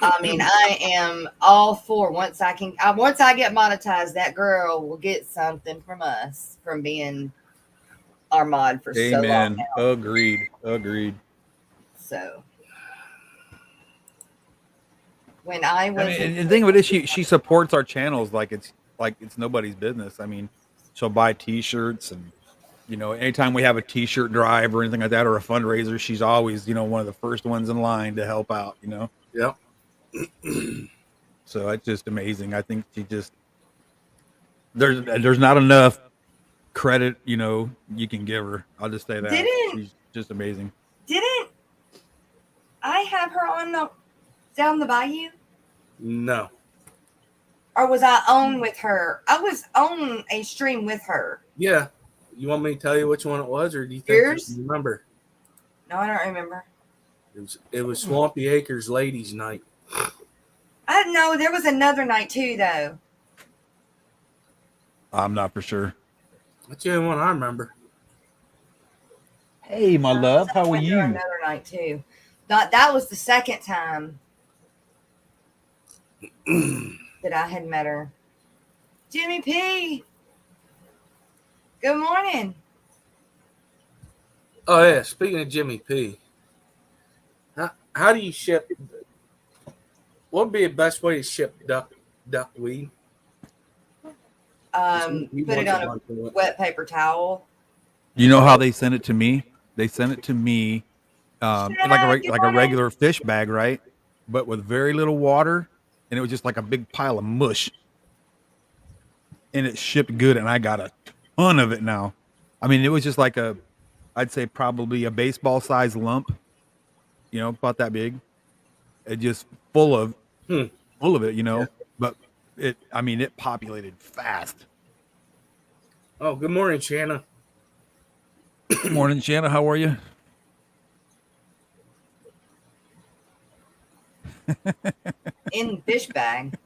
I mean, I am all for once I get monetized, that girl will get something from us from being our mod for so long now. Agreed. So when I was, and the thing of it is, she supports our channels like it's nobody's business. I mean, she'll buy T-shirts, and anytime we have a T-shirt drive or anything like that, or a fundraiser, she's always one of the first ones in line to help out. Yep. So it's just amazing. I think she just there's not enough credit you can give her. I'll just say that she's just amazing. Didn't I have her on down the bayou? No. Or was I on with her? I was on a stream with her. Yeah. You want me to tell you which one it was, or do you think Yours? you remember? No, I don't remember. It was Swampy Acres Ladies Night. I know there was another night too, though. I'm not for sure. That's the only one I remember. Hey, my love, how are you? Another night too. That was the second time that I had met her. Jimmy P. Good morning. Oh yeah, speaking of Jimmy P, how do you ship? What would be the best way to ship duckweed? Put it on a wet paper towel. You know how they sent it to me? They sent it to me like a regular fish bag, right? But with very little water, and it was just like a big pile of mush. And it shipped good, and I got a ton of it now. I mean, it was just like I'd say probably a baseball size lump, about that big. It just full of it, Yeah. But it populated fast. Oh, good morning, Shanna. Good morning, Shanna. How are you? In the fish bag.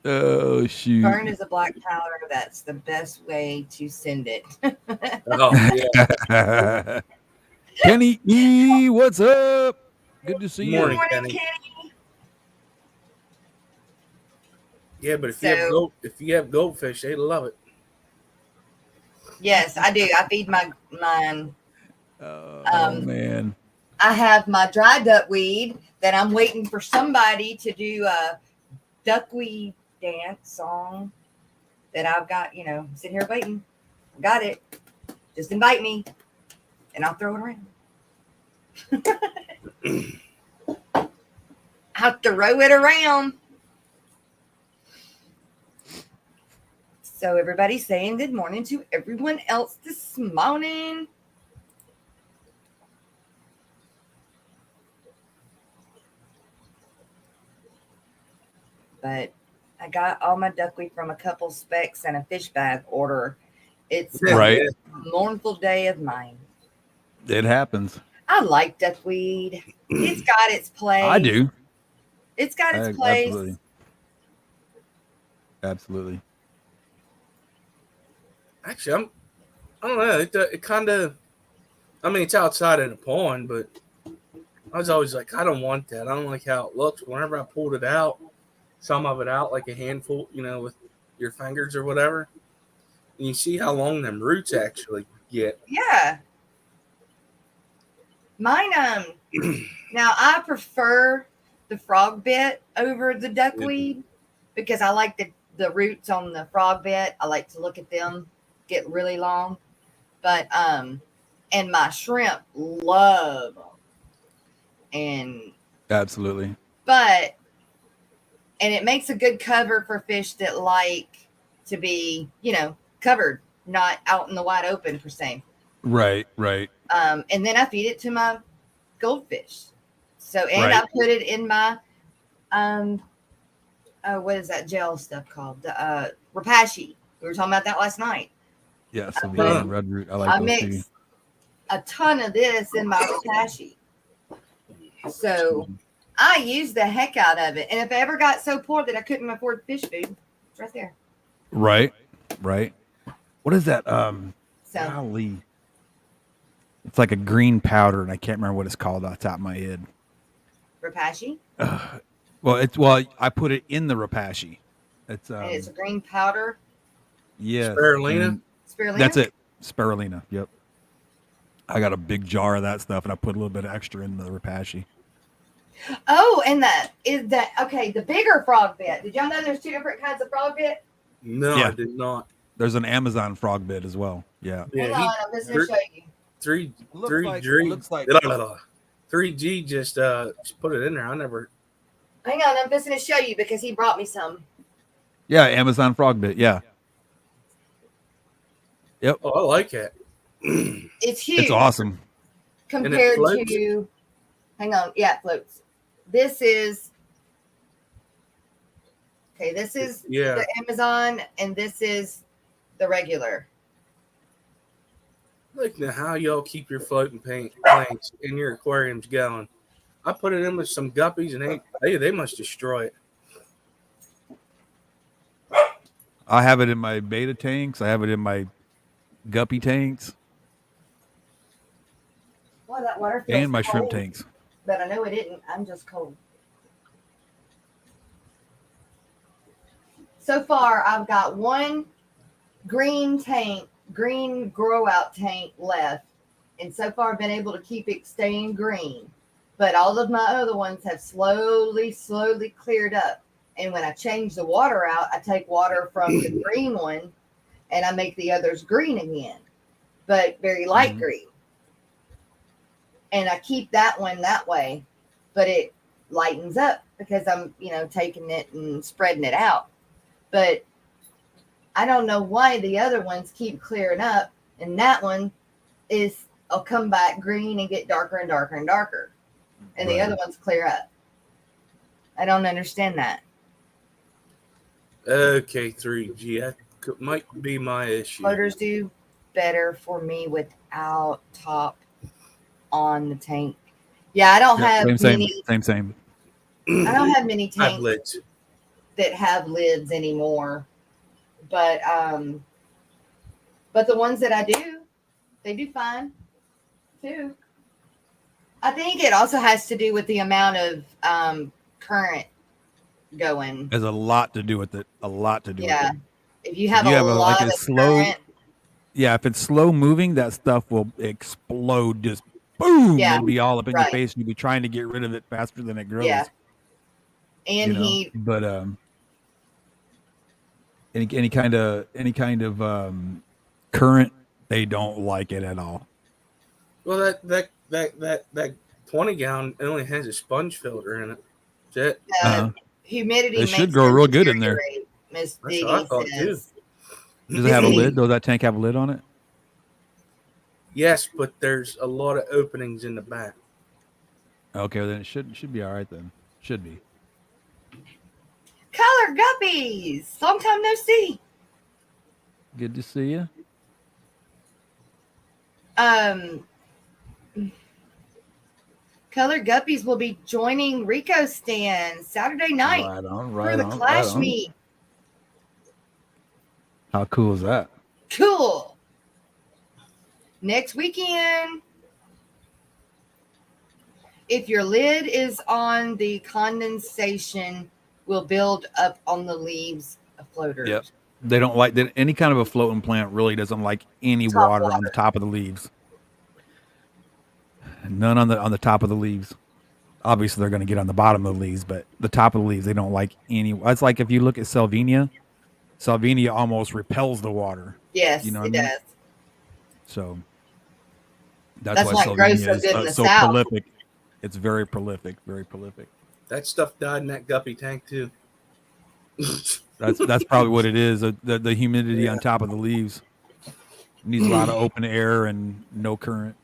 Oh shoot! Burn is a black powder. That's the best way to send it. Oh yeah. Kenny E, what's up? Good to see you. Good morning, Kenny. Yeah, but if you have goldfish, they love it. Yes, I do. I feed mine. Oh man. I have my dry duckweed that I'm waiting for somebody to do a duckweed dance song that I've got, sitting here waiting. Got it. Just invite me and I'll throw it around. I'll throw it around. So everybody's saying good morning to everyone else this morning. But I got all my duckweed from a couple specs and a fish bag order. It's right. A mournful day of mine. It happens. I like duckweed. It's got its place. I do. It's got its place. Absolutely. Actually, I don't know. It kind of, it's outside of the pond, but I was always like, I don't want that. I don't like how it looks. Whenever I pulled it out, some of it out, like a handful, with your fingers or whatever, and you see how long them roots actually get. Yeah. Mine, now I prefer the frog bit over the duckweed because I like the roots on the frog bit. I like to look at them get really long, but and my shrimp love them. And absolutely, and it makes a good cover for fish that like to be covered, not out in the wide open per se. Right. And then I feed it to my goldfish. So I put it in my what is that gel stuff called? The Rapashi. We were talking about that last night. Yeah, Sylvia and Red Root. I like those too. Mix a ton of this in my Rapashi. So I used the heck out of it. And if I ever got so poor that I couldn't afford fish food, it's right there. Right. What is that? Golly. It's like a green powder, and I can't remember what it's called off the top of my head. Rapashi? I put it in the Rapashi. It's and it's a green powder. Yeah. Spirulina? That's it. Spirulina. Yep. I got a big jar of that stuff, and I put a little bit of extra in the Rapashi. Oh, and the bigger frog bit. Did y'all know there's 2 different kinds of frog bit? No, yeah. I did not. There's an Amazon frog bit as well. Yeah. Hang on, I'm just going to show you. 3G just put it in there. I never. Hang on, I'm just going to show you because he brought me some. Yeah, Amazon frog bit. Yeah. Yep. Oh, I like it. It's huge. It's awesome. Compared to, hang on, yeah, it floats. This is the Amazon, and this is the regular. Like now, how y'all keep your floating plants in your aquariums going? I put it in with some guppies, and they must destroy it. I have it in my beta tanks. I have it in my guppy tanks. Well, that water feels and my cold, shrimp tanks. But I know it didn't. I'm just cold. So far, I've got one green grow out tank left. And so far, I've been able to keep it staying green. But all of my other ones have slowly cleared up. And when I change the water out, I take water from the green one and I make the others green again, but very light green. And I keep that one that way, but it lightens up because I'm, taking it and spreading it out. But I don't know why the other ones keep clearing up, and that one will come back green and get darker and darker and darker. And the other ones clear up. I don't understand that. Okay, 3G. That might be my issue. Floaters do better for me without top on the tank. Yeah, I don't have many. Same. I don't have many tanks that have lids anymore. But the ones that I do, they do fine too. I think it also has to do with the amount of current going. There's a lot to do with it. With it. If you have a lot of current. Yeah, if it's slow moving, that stuff will explode. Just boom! Yeah, it'll be all up in your face, and you'll be trying to get rid of it faster than it grows. Yeah, and heat. But any kind of current, they don't like it at all. Well, that 20 gallon only has a sponge filter in it. That's it. Humidity. It should grow real good in there. Miss That's what I thought too. Does it have a lid? Does that tank have a lid on it? Yes, but there's a lot of openings in the back. Okay, well then it should be all right then. Should be. Color guppies. Long time no see. Good to see you. Color Guppies will be joining Rico Stand Saturday night for the Clash meet. How cool is that? Cool. Next weekend. If your lid is on, the condensation will build up on the leaves of floaters. Yep. They don't like that. Any kind of a floating plant really doesn't like any water on the top of the leaves. None on the top of the leaves. Obviously, they're going to get on the bottom of the leaves, but the top of the leaves, they don't like any. It's like if you look at Salvinia almost repels the water. Yes, it does. So that's why Salvinia is so prolific. It's very prolific, very prolific. That stuff died in that guppy tank too. That's probably what it is. The humidity on top of the leaves needs a lot of open air and no current.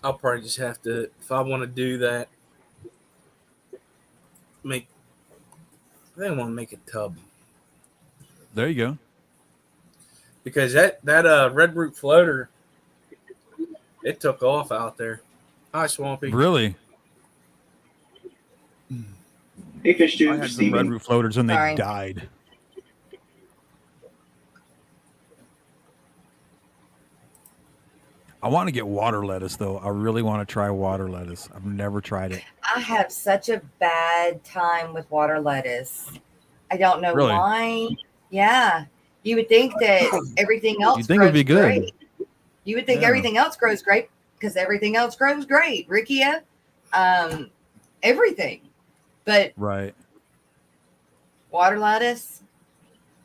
I'll probably just have to, if I want to do that, make I think I want to make a tub. There you go. Because that red root floater, it took off out there. Hi, Swampy. Really? Hey, Fish Tube, I had some red root floaters and they died. I want to get water lettuce, though. I really want to try water lettuce. I've never tried it. I have such a bad time with water lettuce. I don't know why. Yeah. You would think that everything else You'd think it would be good. Great. You would think everything else grows great because everything else grows great. Rikia, everything. But water lettuce,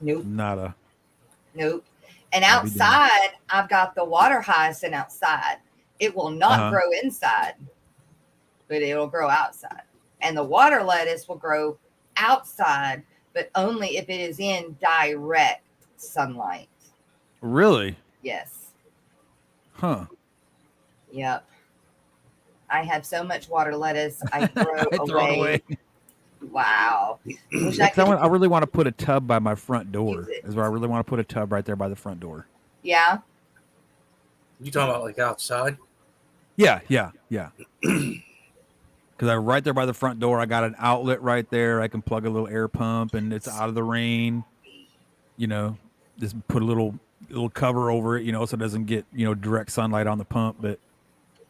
nope. Nada. Nope. And outside, I've got the water hyacinth outside. It will not grow inside, but it'll grow outside. And the water lettuce will grow outside, but only if it is in direct sunlight. Really? Yes. Huh. Yep. I have so much water lettuce, I throw away. Wow. I really want to put a tub by my front door. Is where I really want to put a tub right there by the front door. Yeah. You talking about like outside? Yeah. Because right there by the front door, I got an outlet right there. I can plug a little air pump, and it's out of the rain. You know, just put a little cover over it. You know, so it doesn't get direct sunlight on the pump. But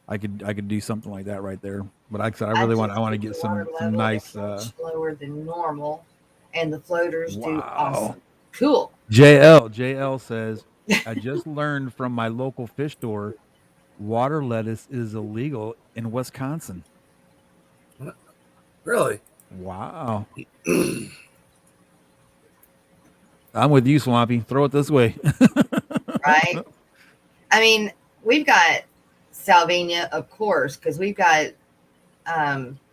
I could do something like that right there. But like I said, I want to get some nice lower than normal, and the floaters do awesome. Cool. JL says, I just learned from my local fish store, water lettuce is illegal in Wisconsin. Really? Wow. I'm with you, Swampy. Throw it this way. Right. I mean, we've got Salvinia, of course, because we've got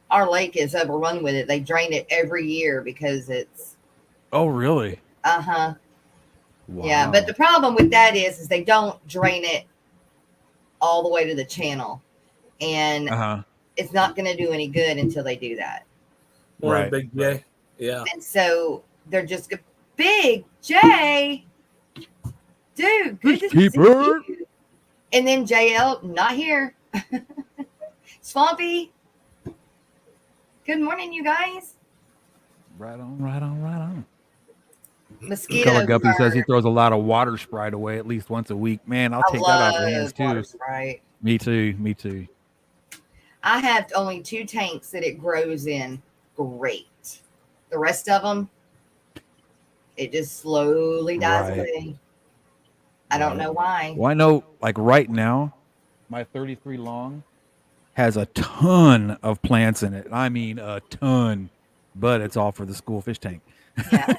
our lake is overrun with it. They drain it every year because it's. Oh, really? Wow. Yeah, but the problem with that is they don't drain it all the way to the channel, and it's not going to do any good until they do that. Right, Big J. Yeah. And so they're just Big J, dude. Good to see you. And then JL, not here. Swampy. Good morning, you guys. Right on. Mosquitoes. Color Guppy says he throws a lot of water Sprite away at least once a week. Man, I'll take that off your hands too. Sprite. Me too. I have only 2 tanks that it grows in. Great. The rest of them, it just slowly dies away. I don't know why. Well, I know, like right now, my 33 long has a ton of plants in it. I mean, a ton, but it's all for the school fish tank. Yeah.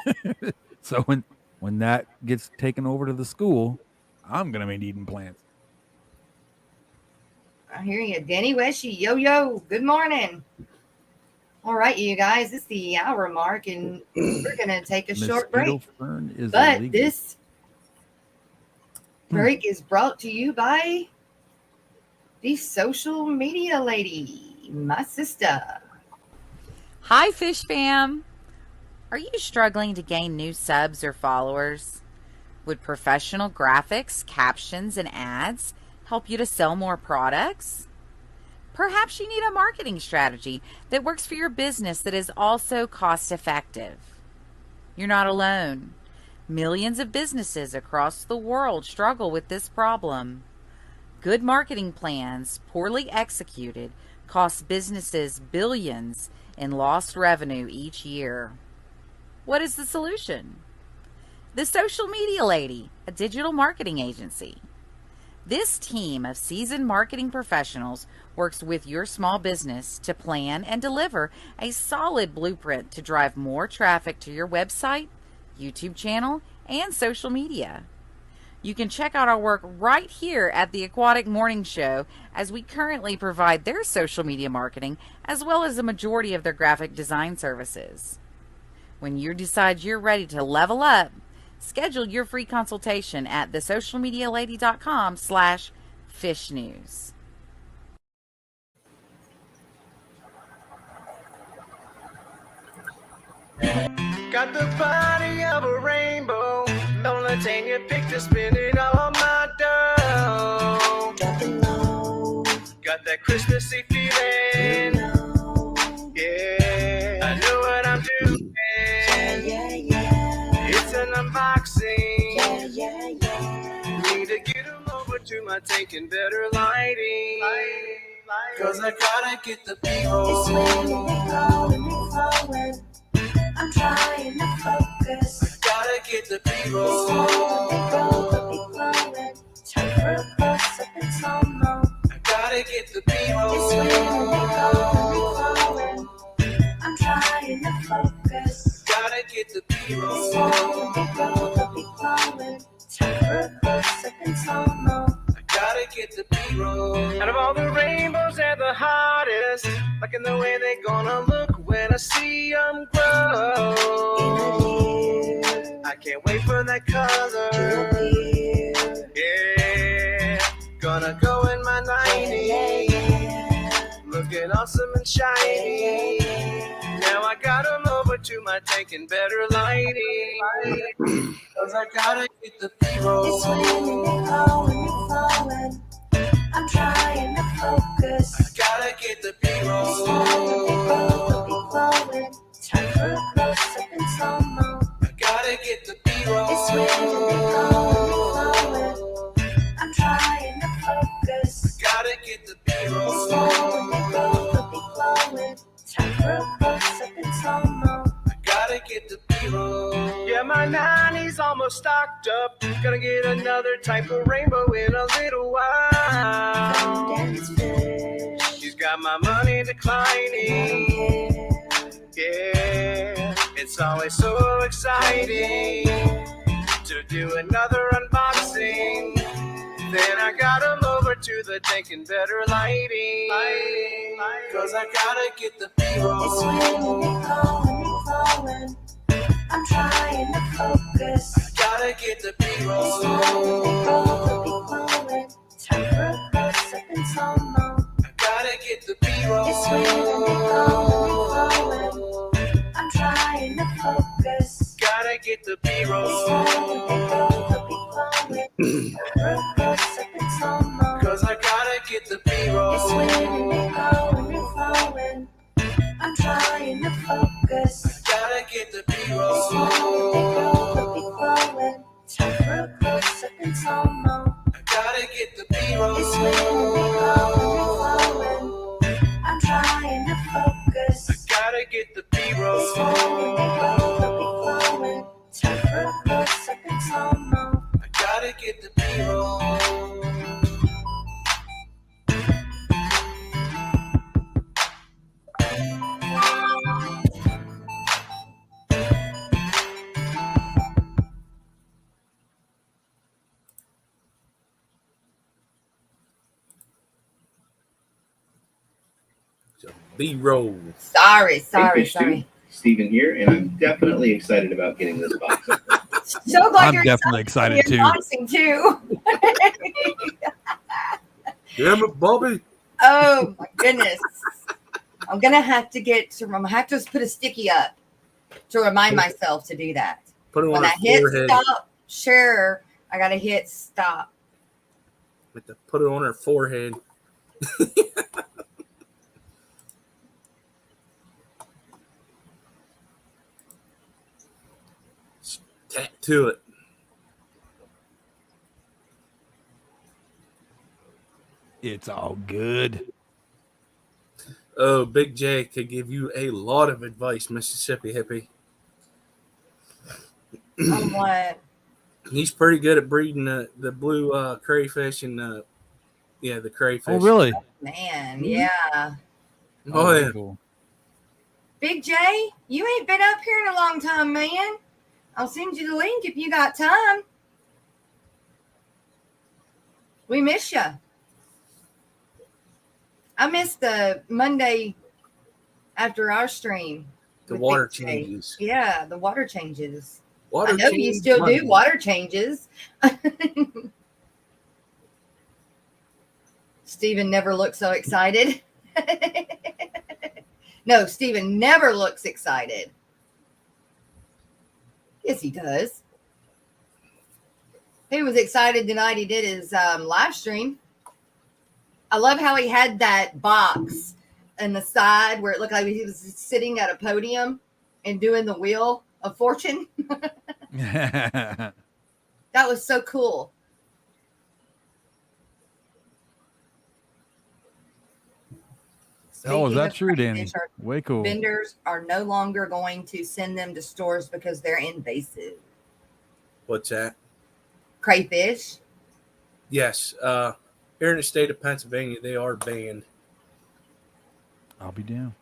So when that gets taken over to the school, I'm gonna be needing plants. I hear you, Denny Weshy. Yo, good morning. All right, you guys, it's the hour mark, and we're gonna take a short break. But illegal. This break is brought to you by the social media lady, my sister. Hi, Fish Fam. Are you struggling to gain new subs or followers? Would professional graphics, captions, and ads help you to sell more products? Perhaps you need a marketing strategy that works for your business that is also cost effective. You're not alone. Millions of businesses across the world struggle with this problem. Good marketing plans, poorly executed, cost businesses billions in lost revenue each year. What is the solution? The Social Media Lady, a digital marketing agency. This team of seasoned marketing professionals works with your small business to plan and deliver a solid blueprint to drive more traffic to your website, YouTube channel, and social media. You can check out our work right here at the Aquatic Morning Show, as we currently provide their social media marketing as well as the majority of their graphic design services. When you decide you're ready to level up, schedule your free consultation at thesocialmedialady.com/fish news. got the body of a rainbow. Don't let your picture spin it on my dough. Got that Christmassy feeling. Yeah, I know what I'm doing. It's an unboxing. Need to get them over to my tank and better lighting. Cause I gotta get the B-roll. It's flowing. I'm trying to focus. I gotta get the B-roll. Time for a close up and slow mo. I gotta get the B-roll. It's flowing. I'm trying to focus. Gotta get the B-roll. Time for a close up and slow mo. Gotta get the B-roll. Out of all the rainbows, they're the hottest. Liking the way they're gonna look when I see them grow. I can't wait for that color. Yeah, gonna go in my 90s. Looking awesome and shiny. Now I got them over to my tank and better lighting. Cause I gotta get the B-roll. It's flowing. I'm trying to focus. I gotta get the B-roll. Time for a close up and slow mo. I gotta get the B-roll. It's flowing. I'm trying to focus. I gotta get the B-roll. It's flowing. Time for a close up and slow mo. I gotta get the B-roll. Yeah, my 90s almost stocked up. Gonna get another type of rainbow in a little while. She's got my money declining. Yeah, it's always so exciting to do another unboxing. Then I got them over to the tank and better lighting. Cause I gotta get the B-roll. It's flowing. I'm trying to focus. I gotta get the B-roll. Time for a close up and slow mo. I gotta get the B-roll. It's flowing. I'm trying to focus. Gotta get the B-roll. Cause I gotta get the B-roll. It's flowing. I'm trying to focus. Gotta get the B-roll. Time for a close up and slow mo. I gotta get the B-roll. It's flowing. I'm trying to focus. Gotta get the B-roll. Time for a close up and slow mo. I gotta get the B-roll. B-roll. Sorry. Steven here, and I'm definitely excited about getting this box. So glad I'm you're definitely excited too. unboxing too. Damn it, Bobby. Oh my goodness. I'm gonna have to put a sticky up to remind myself to do that. Put it on When her I hit forehead. stop, share, I gotta hit stop. Have to put it on her forehead. Tattoo it. It's all good. Oh, Big J could give you a lot of advice, Mississippi hippie. On what? He's pretty good at breeding the blue crayfish and the crayfish. Oh, really? Man, yeah. Oh, yeah. Cool. Big J, you ain't been up here in a long time, man. I'll send you the link if you got time. We miss you. I missed the Monday after our stream. The with water Big J. changes. Yeah, the water changes. Water I know you still do water changes. Steven never looks so excited. No, Steven never looks excited. Yes, he does. He was excited tonight. He did his live stream. I love how he had that box in the side where it looked like he was sitting at a podium and doing the Wheel of Fortune. That was so cool. Oh, is that true, Danny? Way cool. Vendors are no longer going to send them to stores because they're invasive. What's that? Crayfish? Yes. Here in the state of Pennsylvania, they are banned. I'll be down.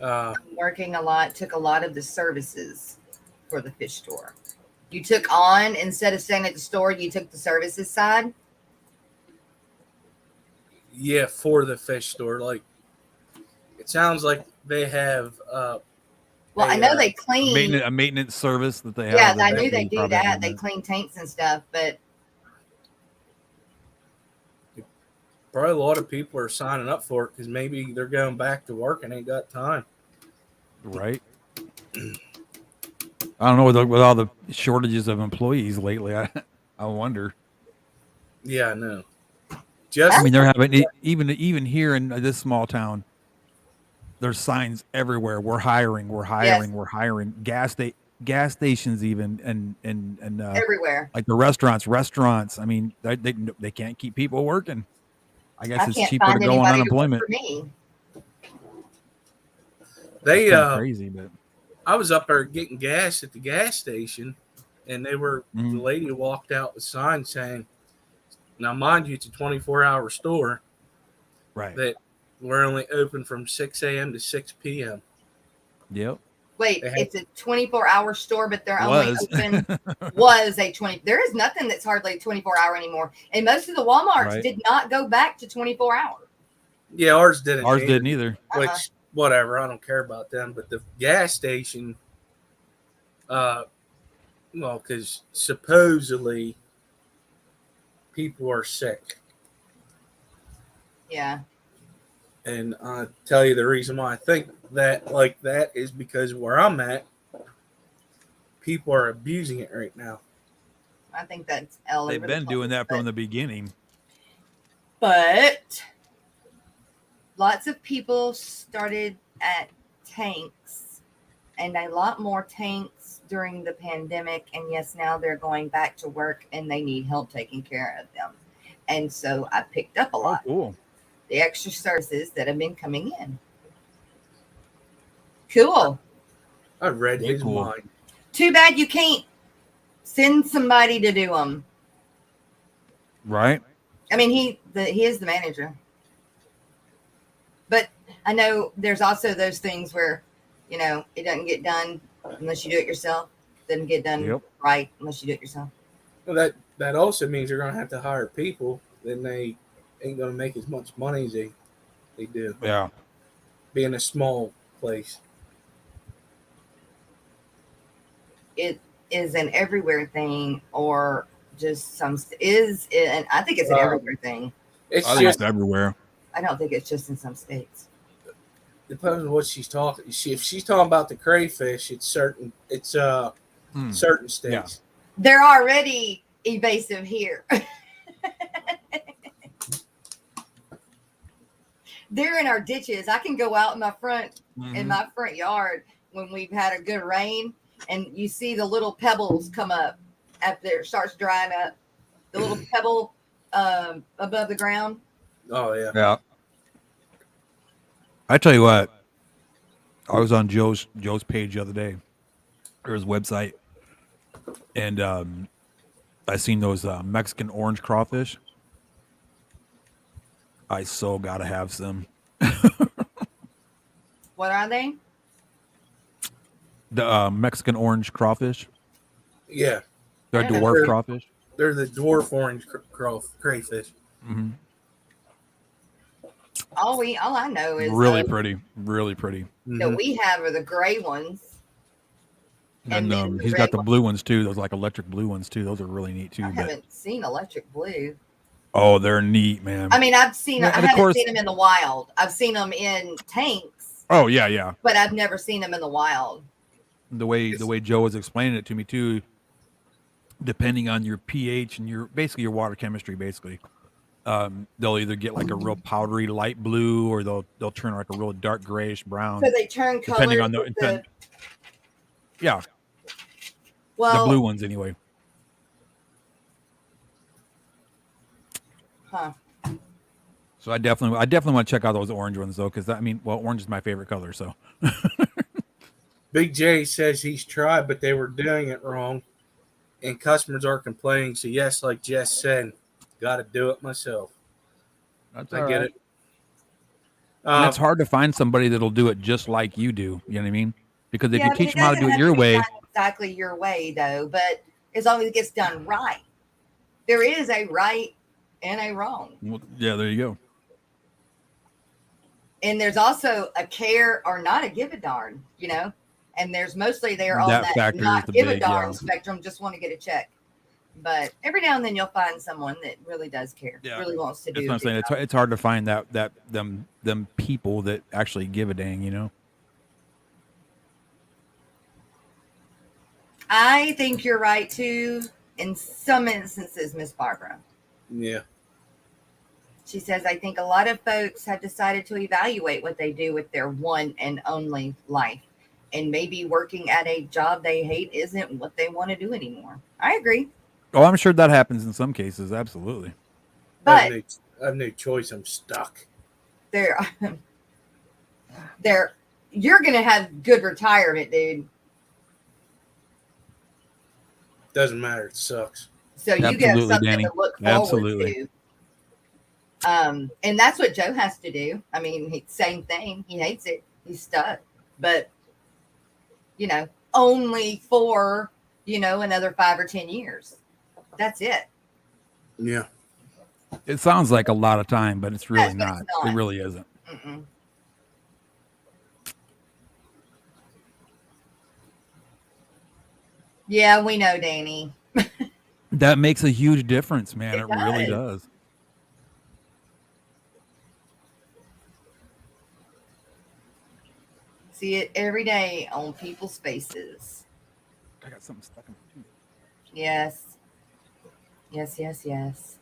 I'm working a lot, took a lot of the services for the fish store. You took on, instead of staying at the store, you took the services side? Yeah, for the fish store. Like, it sounds like they have well, I know they clean a maintenance service that they have. Yeah, I knew they do that. They clean tanks and stuff, but probably a lot of people are signing up for it because maybe they're going back to work and ain't got time. Right. I don't know with all the shortages of employees lately. I wonder. Yeah, I know. I mean, they're having even here in this small town. There's signs everywhere. We're hiring. We're hiring. Yes. We're hiring. Gas stations even and everywhere. Like the restaurants. I mean, they can't keep people working. I guess it's cheaper to go on unemployment. They crazy, but I was up there getting gas at the gas station, and they were the lady walked out with signs saying, "Now, mind you, it's a 24-hour store, right? That we're only open from 6 a.m. to 6 p.m." Yep. Wait, it's a 24-hour store, but they're only open. Was a 20. There is nothing that's hardly 24-hour anymore, and most of the WalMarts did not go back to 24-hour. Yeah, ours didn't. Ours didn't either. Which whatever, I don't care about them. But the gas station, well, because supposedly people are sick. Yeah. And I tell you the reason why I think that like that is because where I'm at, people are abusing it right now. I think that's they've been doing that from the beginning. But lots of people started at tanks, and a lot more tanks during the pandemic. And yes, now they're going back to work and they need help taking care of them. And so I picked up a lot. Oh, cool. The extra services that have been coming in. Cool. I read his mind. Too bad you can't send somebody to do them. Right. I mean, he is the manager. But I know there's also those things where, it doesn't get done unless you do it yourself. It doesn't get done right unless you do it yourself. Well, that also means you're going to have to hire people. Then they ain't going to make as much money as they do. Yeah. Being a small place. It is an everywhere thing or just and I think it's an everywhere thing. I think it's everywhere. I don't think it's just in some states. Depends on what she's talking. If she's talking about the crayfish, it's certain certain states. Yeah. They're already evasive here. They're in our ditches. I can go out in my front yard when we've had a good rain, and you see the little pebbles come up after it starts drying up. The little pebble above the ground. Oh yeah. Yeah. I tell you what, I was on Joe's page the other day, or his website, and I seen those Mexican orange crawfish. I so gotta have some. What are they? The Mexican orange crawfish. Yeah. They're dwarf crawfish. They're the dwarf orange crayfish. Mm-hmm. All I know is really pretty. That we have are the gray ones. And he's got the blue ones too. Those like electric blue ones too. Those are really neat too. I haven't seen electric blue. Oh, they're neat, man. I mean, I've seen. I haven't seen them in the wild. I've seen them in tanks. Oh yeah. But I've never seen them in the wild. the way Joe was explaining it to me too, depending on your pH and your water chemistry, they'll either get like a real powdery light blue, or they'll turn like a real dark grayish brown. So they turn color depending on the yeah. Well, the blue ones anyway. Huh. So I definitely want to check out those orange ones though, because orange is my favorite color. So Big J says he's tried, but they were doing it wrong, and customers are complaining. So yes, like Jess said, got to do it myself. I get it. And it's hard to find somebody that'll do it just like you do. You know what I mean? Because if you teach them how to do it your way, exactly your way though, but as long as it gets done right, there is a right and a wrong. Well, yeah, there you go. And there's also a care or not a give a darn, and there's mostly they're on that not give a darn spectrum, just want to get a check. But every now and then you'll find someone that really does care, really wants to do. That's what I'm saying. It's hard to find them people that actually give a dang, I think you're right too, in some instances, Miss Barbara. Yeah. She says, I think a lot of folks have decided to evaluate what they do with their one and only life. And maybe working at a job they hate isn't what they want to do anymore. I agree. Oh, I'm sure that happens in some cases. Absolutely. But I have no choice. I'm stuck. You're going to have good retirement, dude. Doesn't matter. It sucks. So you get something Danny. To look forward to. And that's what Joe has to do. Same thing. He hates it. He's stuck. But, only for, another 5 or 10 years. That's it. Yeah. It sounds like a lot of time, but it's really not. It really isn't. Mm-mm. Yeah, we know, Danny. That makes a huge difference, man. It really does. See it every day on people's faces. I got something stuck in my tooth. Yes. Yes.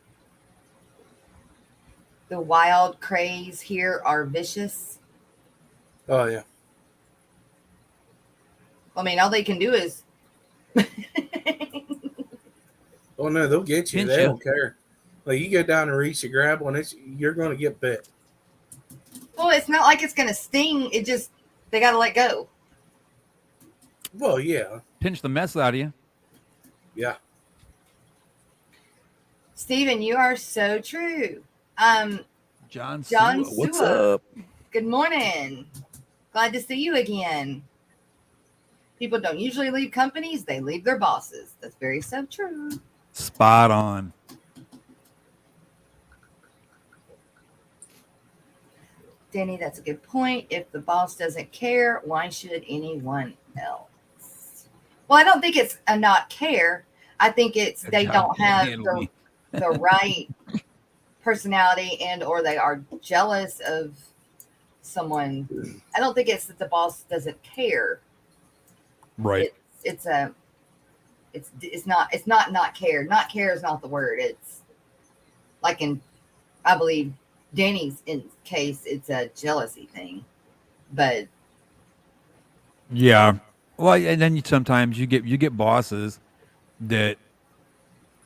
The wild craze here are vicious. Oh, yeah. All they can do is... Oh, no, they'll get you. They don't care. Like, you go down and reach to grab one, you're going to get bit. Well, it's not like it's going to sting. It just... They got to let go. Well, yeah. Pinch the mess out of you. Yeah. Stephen, you are so true. John Sua, what's up? Good morning. Glad to see you again. People don't usually leave companies. They leave their bosses. That's very so true. Spot on. Danny, that's a good point. If the boss doesn't care, why should anyone else? Well, I don't think it's a not care. I think it's they don't have the right personality and or they are jealous of someone. I don't think it's that the boss doesn't care. Right. It's not care. Not care is not the word. It's like I believe Danny's case, it's a jealousy thing, but yeah. Well, and then sometimes you get bosses that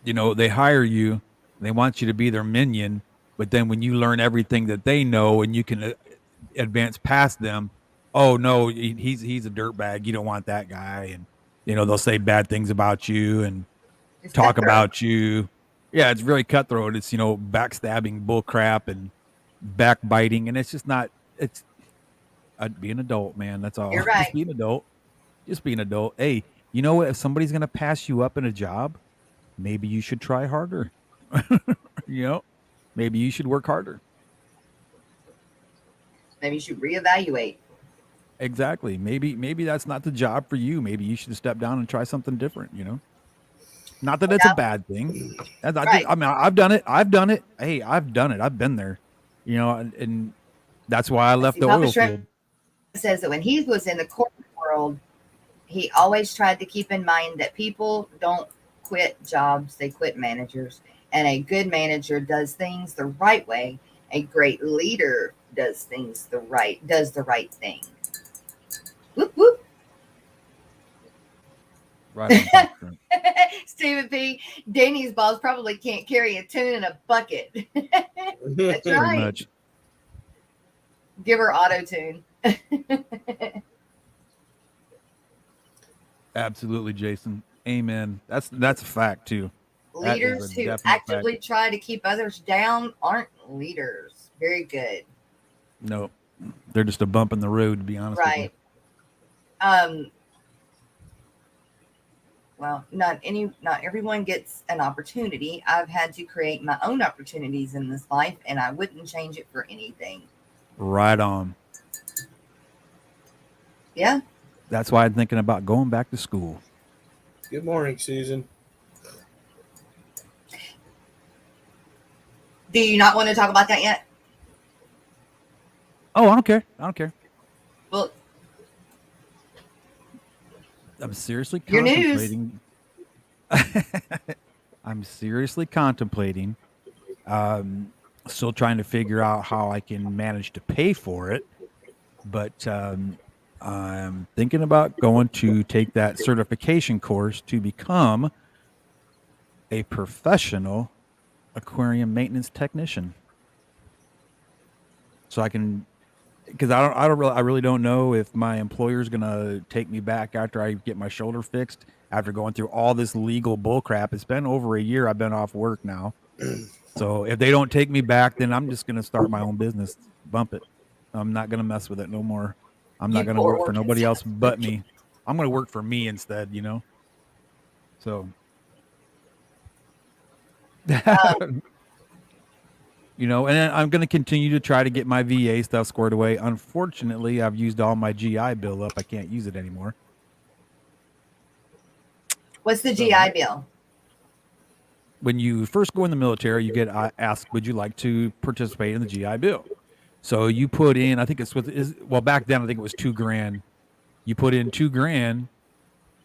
they hire you, they want you to be their minion, but then when you learn everything that they know and you can advance past them, oh no, he's a dirtbag. You don't want that guy, and they'll say bad things about you and talk about you. Yeah, it's really cutthroat. It's backstabbing, bull crap, and backbiting, and it's just not. It's be an adult, man. That's all. You're right. Just be an adult. Just be an adult. Hey, you know what? If somebody's gonna pass you up in a job, maybe you should try harder. Maybe you should work harder. Maybe you should reevaluate. Exactly. Maybe that's not the job for you. Maybe you should step down and try something different. Not that it's a bad thing. Right. I've done it. Hey, I've done it. I've been there. And that's why I left the oil field. Says that when he was in the corporate world, He always tried to keep in mind that people don't quit jobs, they quit managers. And a good manager does things the right way. A great leader does the right thing. Whoop whoop. Right on. Stephen P. Danny's balls probably can't carry a tune in a bucket. That's Pretty right. much. Give her auto tune. Absolutely, Jason. Amen. That's a fact too. Leaders who actively try to keep others down aren't leaders. Very good. No, they're just a bump in the road, to be honest with you. Well, not everyone gets an opportunity. I've had to create my own opportunities in this life, and I wouldn't change it for anything. Right on. Yeah. That's why I'm thinking about going back to school. Good morning, Susan. Do you not want to talk about that yet? Oh, I don't care. Well, I'm seriously your contemplating. I'm seriously contemplating. Still trying to figure out how I can manage to pay for it, but I'm thinking about going to take that certification course to become a professional aquarium maintenance technician. So I can, because I really don't know if my employer is gonna take me back after I get my shoulder fixed after going through all this legal bull crap. It's been over a year I've been off work now. So if they don't take me back, then I'm just gonna start my own business. Bump it. I'm not gonna mess with it no more. I'm not gonna work for nobody else but me. I'm gonna work for me instead, you know. So you know, and I'm going to continue to try to get my VA stuff squared away. Unfortunately, I've used all my GI bill up. I can't use it anymore. What's the GI Bill? When you first go in the military, you get asked, would you like to participate in the GI Bill? So you put in, I think it's well, back then, I think it was $2,000. You put in $2,000,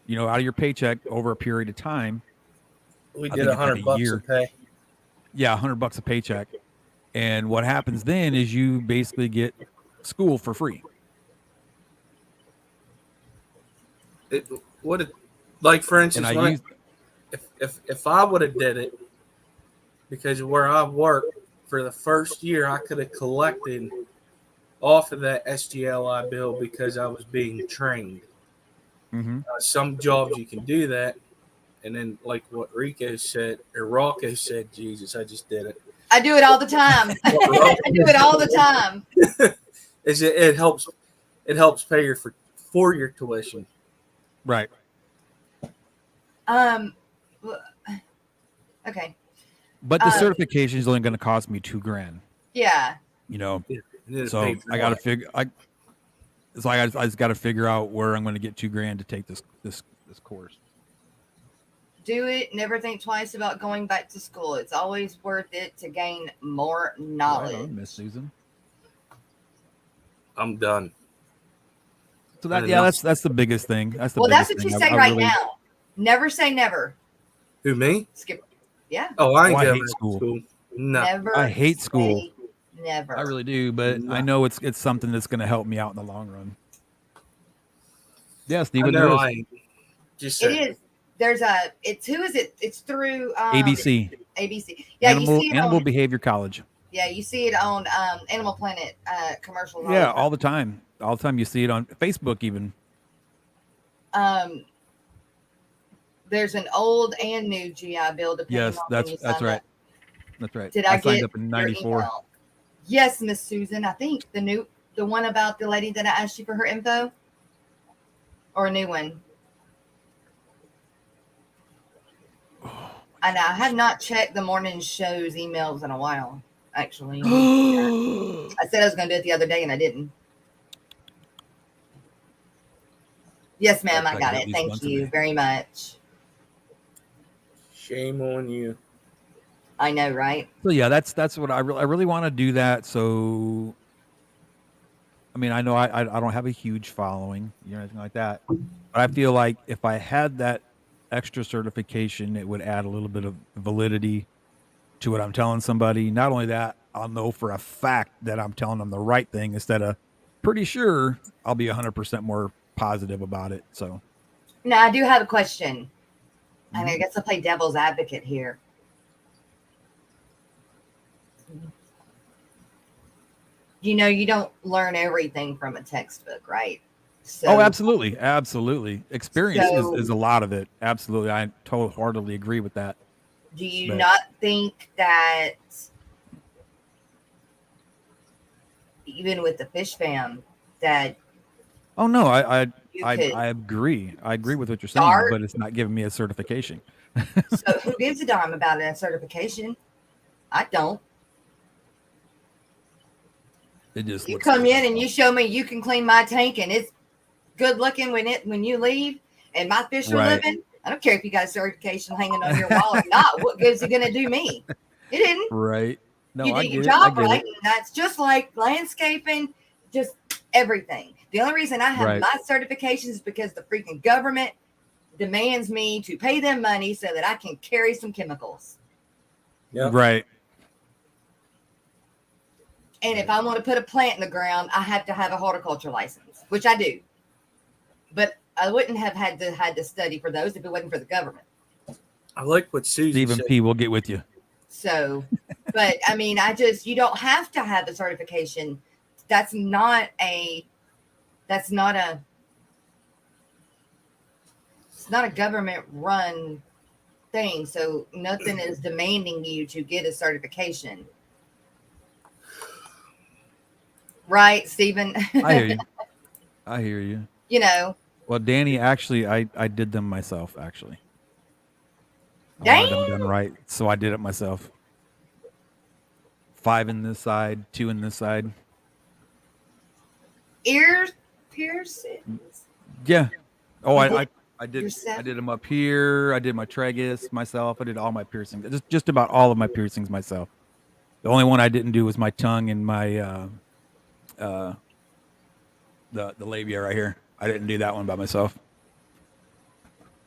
you know, out of your paycheck over a period of time. We did $100 a pay. Yeah, $100 a paycheck. And what happens then is you basically get school for free. It would, like, for instance, if I would have did it, because of where I worked for the first year, I could have collected off of that SGLI bill because I was being trained. Mm-hmm. Some jobs you can do that, and then like what Rocko said, Jesus, I just did it. I do it all the time. I do it all the time. It helps pay for your tuition. Right. Okay. But the certification is only going to cost me $2,000. Yeah. You know, so I got to figure. I just got to figure out where I'm going to get $2,000 to take this course. Do it. Never think twice about going back to school. It's always worth it to gain more knowledge. Right on, Miss Susan. I'm done. So that's the biggest thing. That's the that's what you say right now. Never say never. Who, me? Skip. Yeah. Oh, I hate school. No. Never. I hate school. Never. I really do, but I know it's something that's going to help me out in the long run. Yeah, Stephen. It is. There's who is it? It's through ABC. ABC. Yeah, you see it Animal Behavior College. Yeah, you see it on Animal Planet commercials. Yeah, all the time. All the time you see it on Facebook even. There's an old and new GI Bill. Yes, that's right. That's right. Did I signed up in '94. Yes, Miss Susan. I think the one about the lady that I asked you for her info, or a new one. And I have not checked the morning show's emails in a while, actually. I said I was going to do it the other day, and I didn't. Yes, ma'am, I got it. Thank you very much. Shame on you. I know, right? So yeah, that's what I really want to do that. So I mean, I know I don't have a huge following, anything like that, but I feel like if I had that extra certification, it would add a little bit of validity to what I'm telling somebody. Not only that, I'll know for a fact that I'm telling them the right thing instead of pretty sure. I'll be 100% more positive about it. So now I do have a question, and I guess I'll play devil's advocate here. You don't learn everything from a textbook, right? So, absolutely. Experience is a lot of it. Absolutely. I wholeheartedly agree with that. Do you not think that even with the Fish Fam that... Oh, no, I agree. I agree with what you're saying, but it's not giving me a certification. So who gives a damn about a certification? I don't. It just you come in and you show me you can clean my tank and it's good looking when you leave and my fish are living. I don't care if you got a certification hanging on your wall or not. What good is it going to do me? It didn't. Right. No, you did your job right. And that's just like landscaping, just everything. The only reason I have my certifications is because the freaking government demands me to pay them money so that I can carry some chemicals. Yeah. Right. And if I want to put a plant in the ground, I have to have a horticulture license, which I do. But I wouldn't have had to study for those if it wasn't for the government. I like what Susan Stephen said. P. will get with you. So, but I mean, you don't have to have a certification. It's not a government run thing. So nothing is demanding you to get a certification. Right, Stephen? I hear you. Well, Danny, actually, I did them myself, actually. Dang. I wanted them done right, so I did it myself. 5 in this side, 2 in this side. Ear piercings? Yeah. Oh, I did. Yourself? I did them up here. I did my tragus myself. I did all my piercings. Just about all of my piercings myself. The only one I didn't do was my tongue and my the labia right here. I didn't do that one by myself.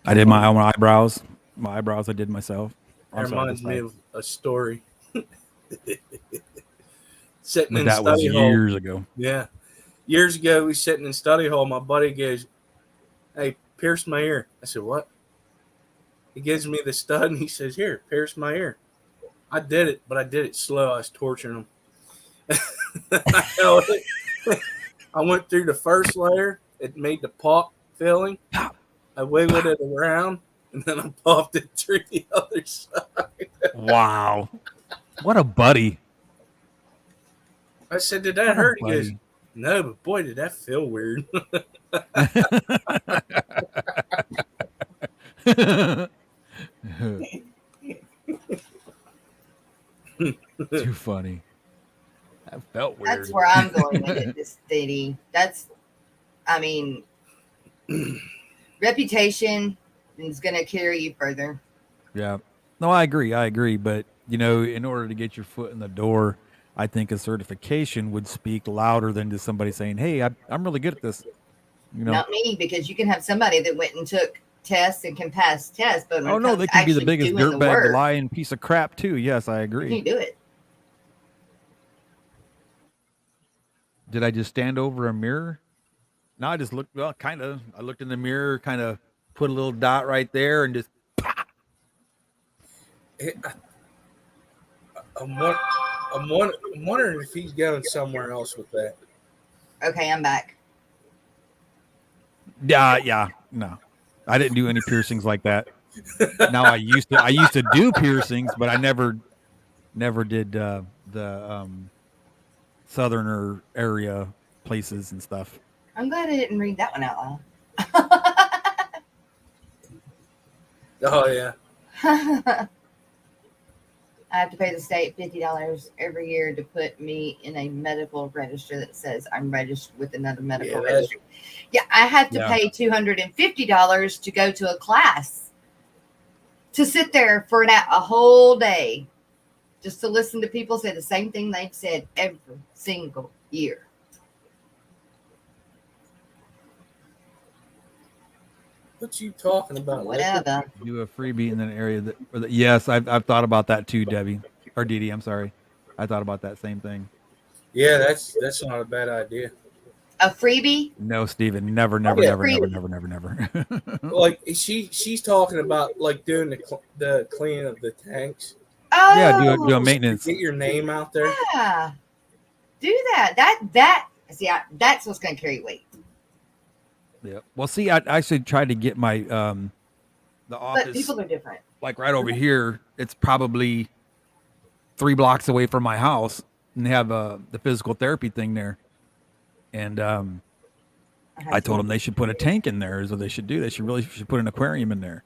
I did my own eyebrows. My eyebrows I did myself. That reminds me of a story. Sitting in that study was hall. Years ago. Yeah. Years ago, we sitting in study hall. My buddy goes, "Hey, pierce my ear." I said, "What?" He gives me the stud and he says, "Here, pierce my ear." I did it, but I did it slow. I was torturing him. I went through the first layer. It made the pop feeling. I wiggled it around, and then I popped it through the other side. Wow. What a buddy. I said, "Did that hurt?" He goes, "No, but boy, did that feel weird." Too funny. That felt weird. That's where I'm going with it, this city. Reputation is going to carry you further. Yeah. No, I agree. But, in order to get your foot in the door, I think a certification would speak louder than just somebody saying, "Hey, I'm really good at this." Not me, because you can have somebody that went and took tests and can pass tests. But oh, no, they can be the biggest dirtbag lying piece of crap, too. Yes, I agree. You can do it. Did I just stand over a mirror? No, I just looked, kind of. I looked in the mirror, kind of put a little dot right there and just pop. I'm wondering if he's going somewhere else with that. Okay, I'm back. Yeah. No, I didn't do any piercings like that. Now I used to do piercings, but I never did the southerner area places and stuff. I'm glad I didn't read that one out loud. Oh yeah. I have to pay the state $50 every year to put me in a medical register that says I'm registered with another medical registry. Yeah, I have to pay $250 to go to a class, to sit there for a whole day, just to listen to people say the same thing they've said every single year. What you talking about? Whatever. Do a freebie in an area yes, I've thought about that too, Debbie or Dee Dee. I'm sorry, I thought about that same thing. Yeah, that's not a bad idea. A freebie? No, Steven, never. Like she's talking about like doing the cleaning of the tanks. Oh, yeah, do a maintenance. Get your name out there. Yeah, do that. See, that's what's going to carry weight. Yeah. Well, see, I should try to get my the office. But people are different. Like right over here, it's probably 3 blocks away from my house, and they have the physical therapy thing there. And I told them they should put a tank in there. Is what they should do. They should put an aquarium in there.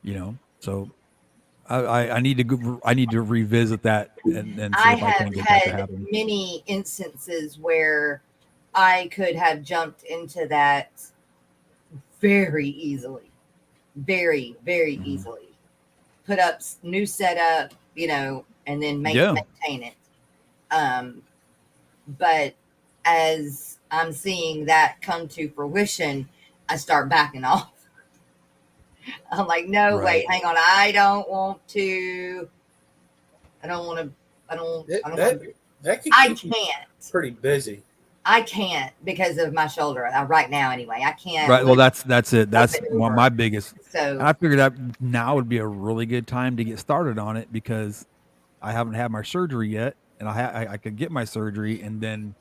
You know, so I need to revisit that and see if I can get that to happen. Many instances where I could have jumped into that very easily, very easily. Put up new setup, you know, and then maintain it. But as I'm seeing that come to fruition, I start backing off. I'm like, no, wait, hang on. I don't want to. I can't. Pretty busy. I can't because of my shoulder right now. Anyway, I can't. Right. Well, that's it. That's my biggest. So I figured that now would be a really good time to get started on it because I haven't had my surgery yet, and I could get my surgery, and then,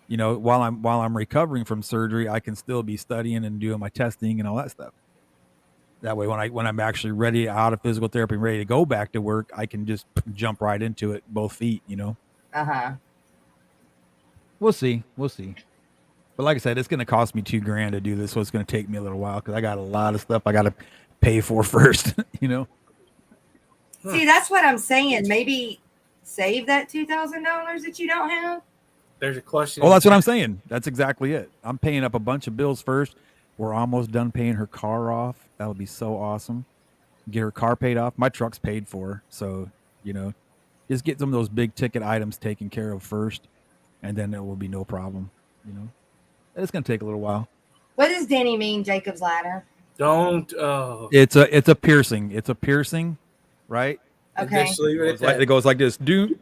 you know, while I'm recovering from surgery, I can still be studying and doing my testing and all that stuff. That way, when I'm actually ready out of physical therapy and ready to go back to work, I can just jump right into it, both feet, you know. We'll see. But like I said, it's going to cost me $2,000 to do this, so it's going to take me a little while because I got a lot of stuff I got to pay for first, you know. See, that's what I'm saying. Maybe save that $2,000 that you don't have. There's a question. Oh, that's what I'm saying. That's exactly it. I'm paying up a bunch of bills first. We're almost done paying her car off. That would be so awesome. Get her car paid off. My truck's paid for. So, you know, just get some of those big ticket items taken care of first, and then it will be no problem, you know. It's going to take a little while. What does Danny mean, Jacob's ladder? Don't. It's a piercing. It's a piercing, right? Okay. It goes like this. Do.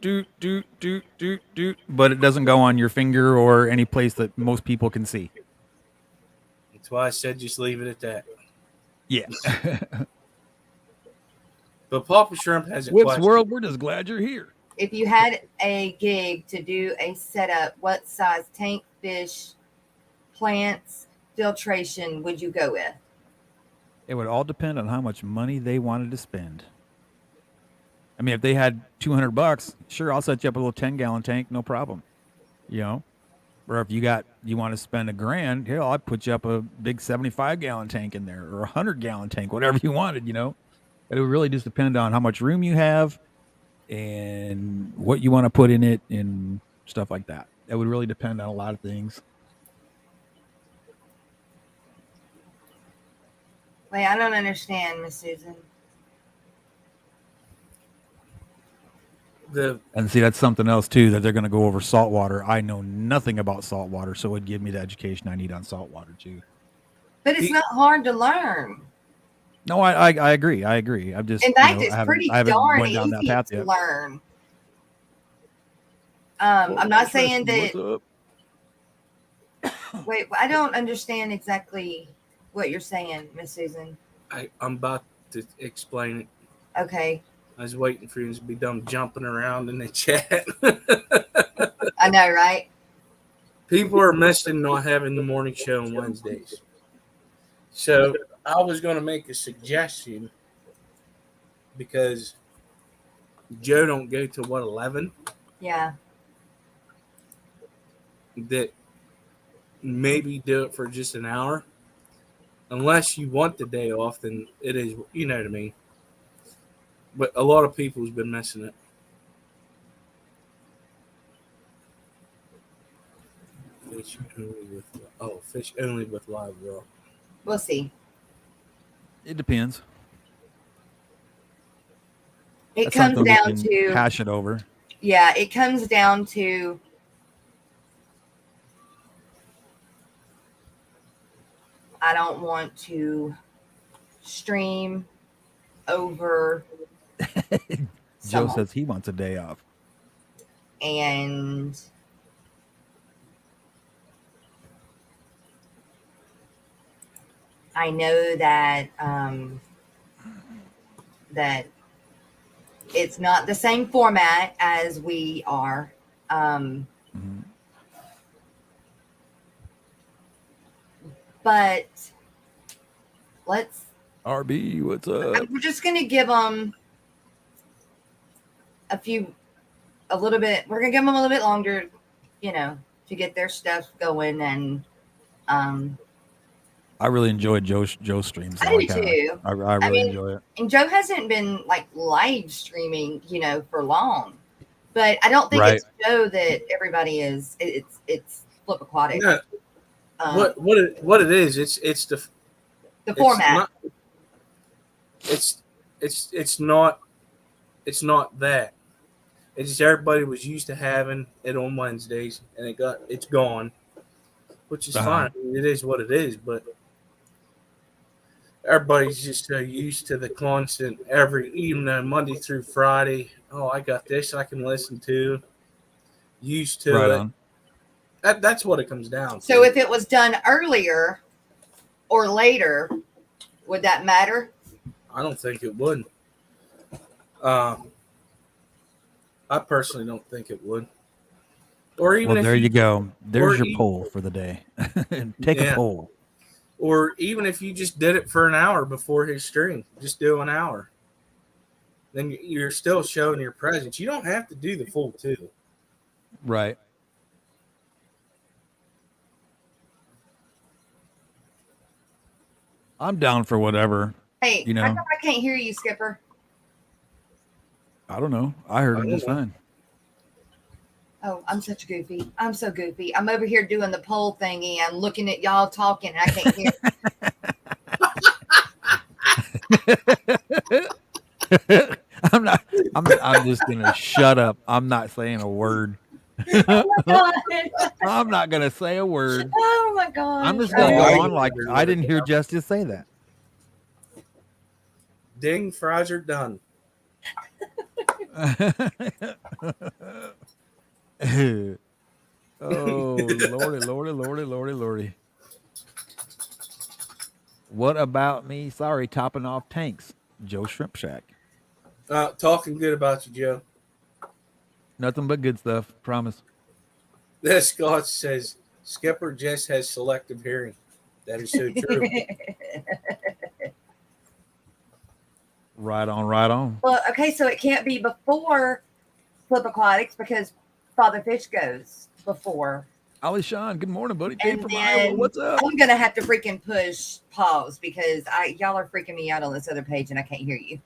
But it doesn't go on your finger or any place that most people can see. That's why I said just leave it at that. Yeah. But Papa Shrimp has a Whips question. World, we're just glad you're here. If you had a gig to do a setup, what size tank, fish, plants, filtration would you go with? It would all depend on how much money they wanted to spend. I mean, if they had $200, sure, I'll set you up a little 10-gallon tank, no problem. You know, or if you want to spend $1,000, hell, I'd put you up a big 75-gallon tank in there or a 100-gallon tank, whatever you wanted. You know, it would really just depend on how much room you have and what you want to put in it and stuff like that. It would really depend on a lot of things. Wait, I don't understand, Miss Susan. And see, that's something else too, that they're going to go over saltwater. I know nothing about saltwater, so it would give me the education I need on saltwater too. But it's not hard to learn. No, I agree. I'm just, in fact, it's pretty darn easy to yet. learn. I'm not saying that. Wait, I don't understand exactly what you're saying, Miss Susan. I'm about to explain it. Okay. I was waiting for you to be done jumping around in the chat. I know, right? People are missing not having the morning show on Wednesdays. So I was going to make a suggestion because Joe don't go to 11? Yeah. That maybe do it for just an hour. Unless you want the day off, then it is, you know what I mean. But a lot of people's been missing it. Fish only with live raw. We'll see. It depends. It comes down to hash it over. Yeah, it comes down to I don't want to stream over Joe someone. says he wants a day off. And I know that that it's not the same format as we are. But let's RB, what's up? we're just gonna give them a little bit. We're gonna give them a little bit longer, to get their stuff going. And I really enjoyed Joe's streams. I do too. I really enjoy it. And Joe hasn't been like live streaming, for long. But I don't think Right. it's Joe that everybody is. It's Flip Aquatic. Yeah. What it is? It's the format. It's not that. It's just everybody was used to having it on Wednesdays, and it's gone, which is fine. I mean, it is what it is, but everybody's just so used to the constant every evening, Monday through Friday. Oh, I got this I can listen to. Used to Right it. on. That's what it comes down to. So if it was done earlier or later, would that matter? I don't think it would. I personally don't think it would. Or even Well, there you go. There's your even- poll for the day. Take a poll. Or even if you just did it for an hour before his stream, just do an hour. Then you're still showing your presence. You don't have to do the full 2. Right. I'm down for whatever. Hey, You know. how come I can't hear you, Skipper? I don't know. I heard him just fine. Oh, I'm such goofy. I'm so goofy. I'm over here doing the poll thingy and looking at y'all talking, and I can't hear. I'm just gonna shut up. I'm not saying a word. Oh my God. I'm not gonna say a word. Oh my God. I'm just gonna go on like I didn't hear Jess just say that. Ding, fries are done. Oh, lordy. What about me? Sorry, topping off tanks. Joe Shrimp Shack. Talking good about you, Joe. Nothing but good stuff. Promise. This Scott says Skipper Jess has selective hearing. That is so true. Right on. Well, okay, so it can't be before Flip Aquatics because Father Fish goes before. Ali Sean, good morning, buddy. Dave And from then Iowa. What's up? I'm gonna have to freaking push pause because y'all are freaking me out on this other page and I can't hear you.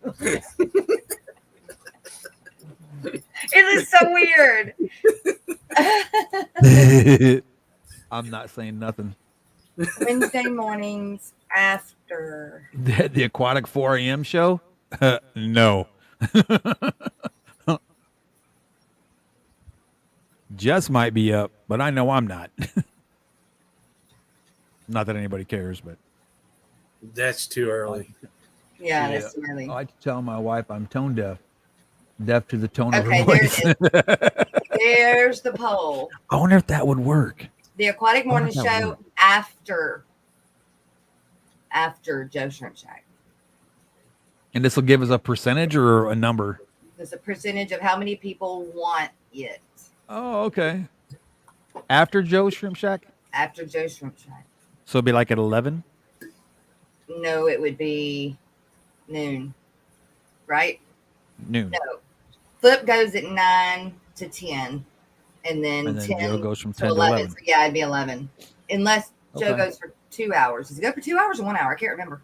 It is so weird. I'm not saying nothing. Wednesday mornings after. The Aquatic 4 a.m. show? No. Jess might be up, but I know I'm not. Not that anybody cares, but That's too early. Yeah, that's really. I like to tell my wife I'm tone deaf. Deaf to the tone Okay, of her voice. There's the poll. I wonder if that would work. The Aquatic Morning that Show works. after Joe Shrimp Shack. And this will give us a percentage or a number. There's a percentage of how many people want it Oh, okay. After Joe's Shrimp Shack? after Joe Shrimp Shack. So it'd be like at 11? No, it would be noon, right? Noon. No. Flip goes at 9 to 10, and then 10 Joe goes from to 10 to 11. 11. So yeah, it'd be 11. Unless Joe Okay. goes for 2 hours. Does he go for 2 hours or 1 hour? I can't remember.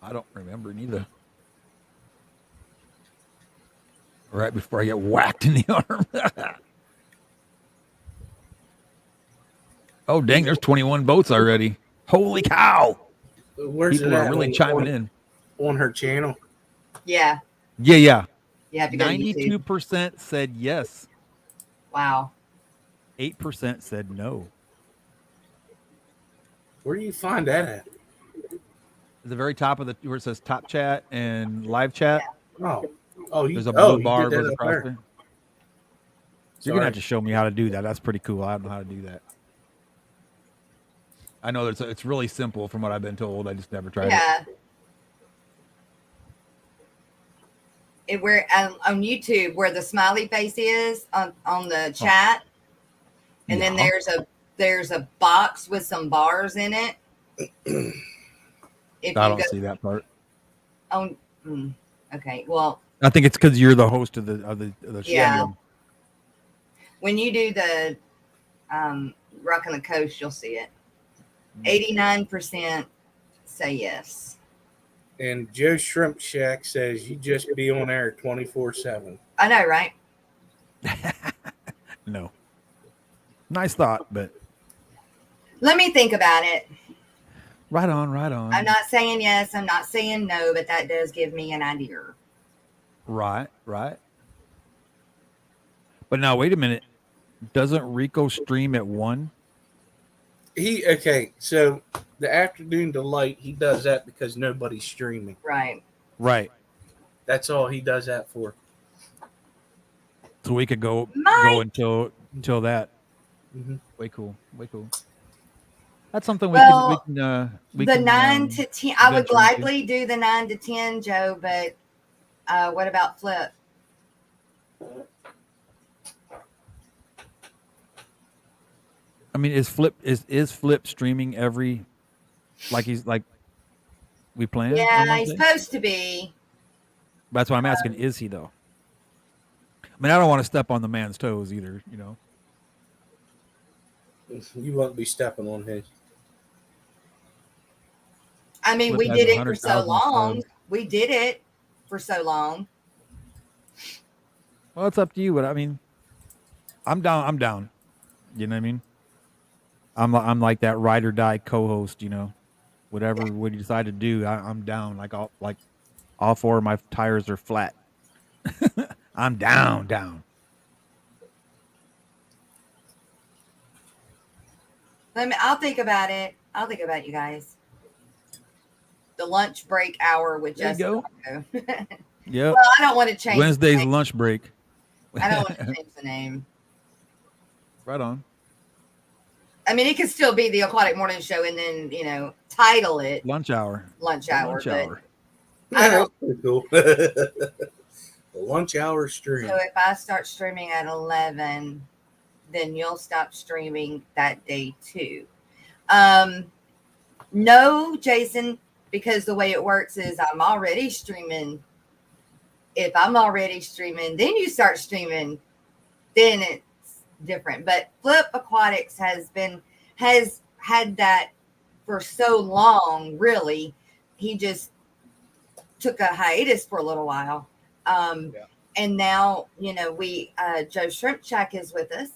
I don't remember neither. Right before I get whacked in the arm. Oh, dang, there's 21 boats already. Holy cow. Where's People it are at? really chiming in. On her channel. Yeah. Yeah. You have to go to YouTube. 92% said yes. Wow. 8% said no. Where do you find that at? At the very top of where it says top chat and live chat. There's a blue you bar did that goes up across there. there. You're gonna have to show me how to do that. That's pretty cool. I don't know how to do that. I know it's really simple from what I've been told. I just never tried it. Yeah. Where on YouTube, where the smiley face is on the chat, and then there's a box with some bars in it. I don't see that part. Okay. Well, I think it's because you're the host of the show. Yeah. When you do the Rock on the Coast, you'll see it. 89% say yes. And Joe Shrimp Shack says you just be on air 24/7. I know, right? No. Nice thought, but let me think about it. Right on. I'm not saying yes, I'm not saying no, but that does give me an idea. Right. But now, wait a minute. Doesn't Rico stream at 1? So the afternoon delight, he does that because nobody's streaming. Right. That's all he does that for. So we could go until that. Mm-hmm. Way cool. That's something we can. The 9 to 10. I would gladly do the 9 to 10, Joe. But what about Flip? I mean, is Flip streaming every, he's like we plan? Yeah, he's supposed to be. That's why I'm asking. Is he though? I mean, I don't want to step on the man's toes either. You won't be stepping on his. I mean, we did it for so long. We did it for so long. Well, it's up to you, but I mean, I'm down. You know what I mean? I'm like that ride or die co-host. Whatever we decide to do, I'm down. Like all 4 of my tires are flat. I'm down. I'll think about it. I'll think about you guys. The lunch break hour with Jess. Yep. Well, I don't want to change Wednesday's lunch break. I don't want to change the name. Right on. I mean, it could still be the Aquatic Morning Show, and then title it Lunch Hour. Lunch Hour. That's pretty cool. The lunch hour stream. So if I start streaming at 11, then you'll stop streaming that day too. No, Jason, because the way it works is I'm already streaming. If I'm already streaming, then you start streaming, then it's different. But Flip Aquatics has had that for so long, really. He just took a hiatus for a little while. And now, Joe Shrimp Shack is with us,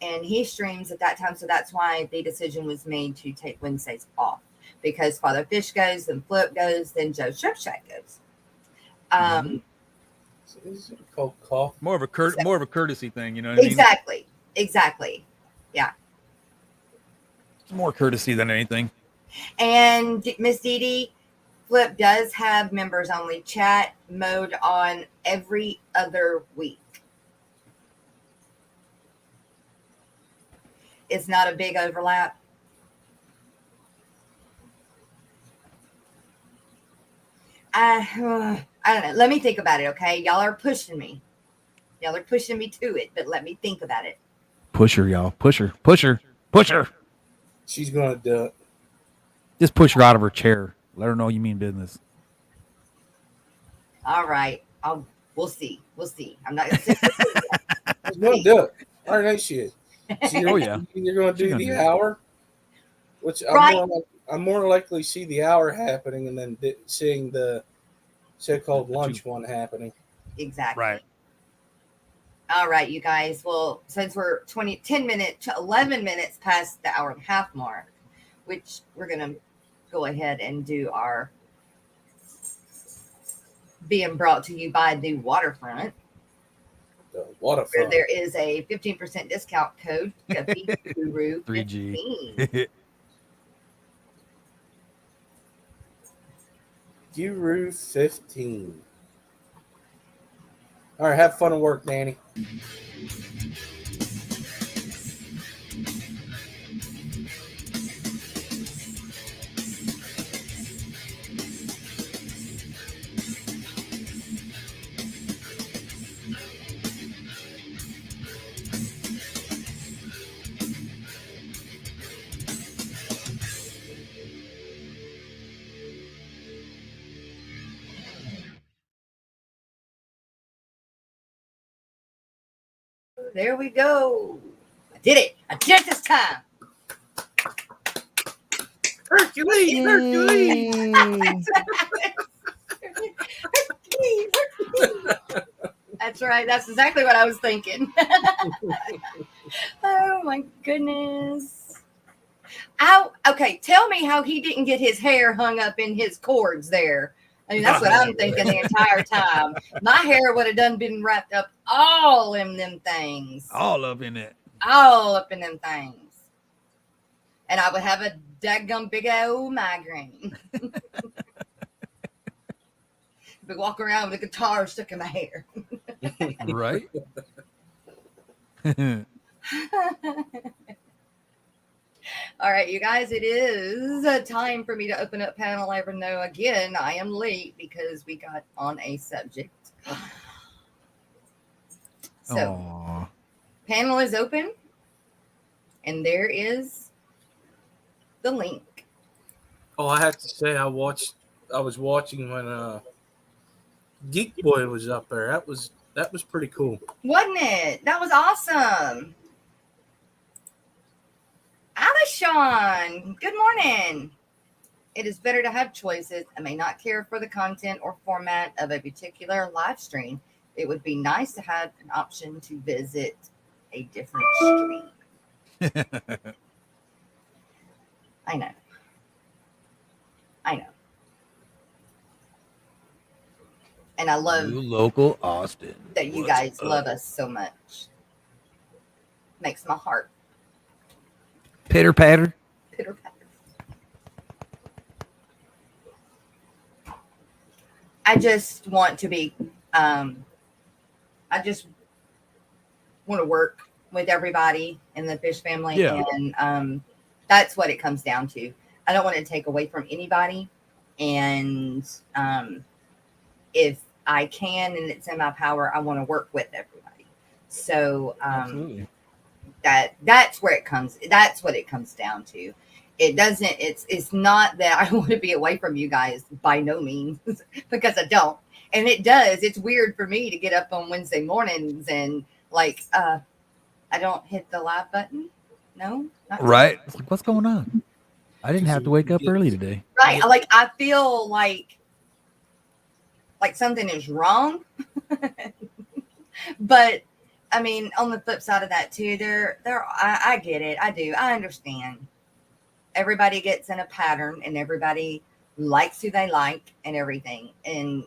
and he streams at that time. So that's why the decision was made to take Wednesdays off, because Father Fish goes, then Flip goes, then Joe Shrimp Shack goes. Is it called cough? More of a courtesy thing, you know what I mean? Exactly. Yeah. It's more courtesy than anything. And Miss Dee Dee, Flip does have members only chat mode on every other week. It's not a big overlap. I don't know. Let me think about it, okay? Y'all are pushing me. Y'all are pushing me to it, but let me think about it. Push her, y'all. Push her. She's going to do it. Just push her out of her chair. Let her know you mean business. All right. We'll see. I'm not going to say She's going to do it. I know she is. You're going to do the hour, which I'm more likely to see the hour happening and then seeing the so-called lunch one happening. Exactly. Right. All right, you guys. Well, since we're 11 minutes past the hour and a half mark, which we're going to go ahead and do our being brought to you by the Waterfront. The Waterfront. Where there is a 15% discount code, Guru 3G. Guru 15. All right, have fun at work, Danny. There we go. I did it. I did it this time. Hercules, Hercules. That's right. That's exactly what I was thinking. Oh my goodness. Ow. Okay, tell me how he didn't get his hair hung up in his cords there. I mean, that's what I'm thinking the entire time. My hair would have done been wrapped up all in them things. All up in it. All up in them things. And I would have a daggum big old migraine. Be walking around with a guitar stuck in my hair. Right? All right, you guys, it is time for me to open up panel. I know again I am late because we got on a subject. So, Aww. panel is open, and there is the link. Oh, I have to say, I was watching when Geek Boy was up there. That was pretty cool. Wasn't it? That was awesome. Alishon, good morning. It is better to have choices. I may not care for the content or format of a particular live stream. It would be nice to have an option to visit a different stream. I know. And I love New local Austin. that you guys love us so much. Makes my heart Pitter patter. pitter patter. I just want to be, I just want to work with everybody in the fish family. Yeah. And that's what it comes down to. I don't want to take away from anybody. And if I can and it's in my power, I want to work with everybody. So Absolutely. that's where it comes. That's what it comes down to. It doesn't, it's not that I want to be away from you guys, by no means, because I don't. And it does. It's weird for me to get up on Wednesday mornings and like, I don't hit the live button. No, not Right. It's like, what's going on? I didn't have to wake up early today. right. Like, I feel like something is wrong. But I mean, on the flip side of that too, I get it. I do. I understand. Everybody gets in a pattern and everybody likes who they like and everything. And,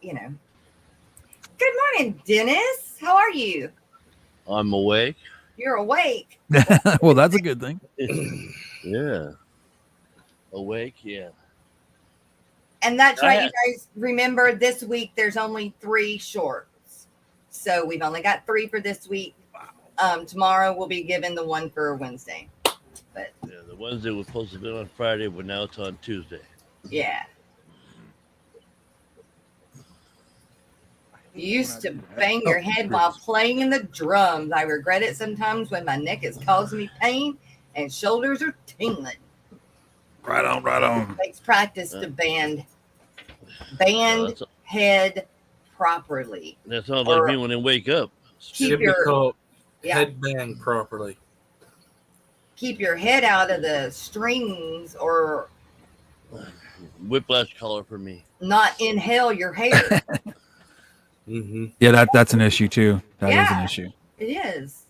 you know, good morning, Dennis. How are you? I'm awake. You're awake. Well, that's a good thing. Yeah. Awake, yeah. And that's right. You guys remember this week, there's only 3 shorts. So we've only got 3 for this week. Tomorrow we'll be given the one for Wednesday. But Yeah, the Wednesday was supposed to be on Friday, but now it's on Tuesday. yeah. You used to bang your head while playing in the drums. I regret it sometimes when my neck is causing me pain and shoulders are tingling. Right on, right on. Takes practice to band head properly. That sounds like me when I wake up. Keep your headband properly. Keep your head out of the strings or Whiplash collar for me. not inhale your hair. Mm-hmm. Yeah, that's an issue too. That is an issue. It is.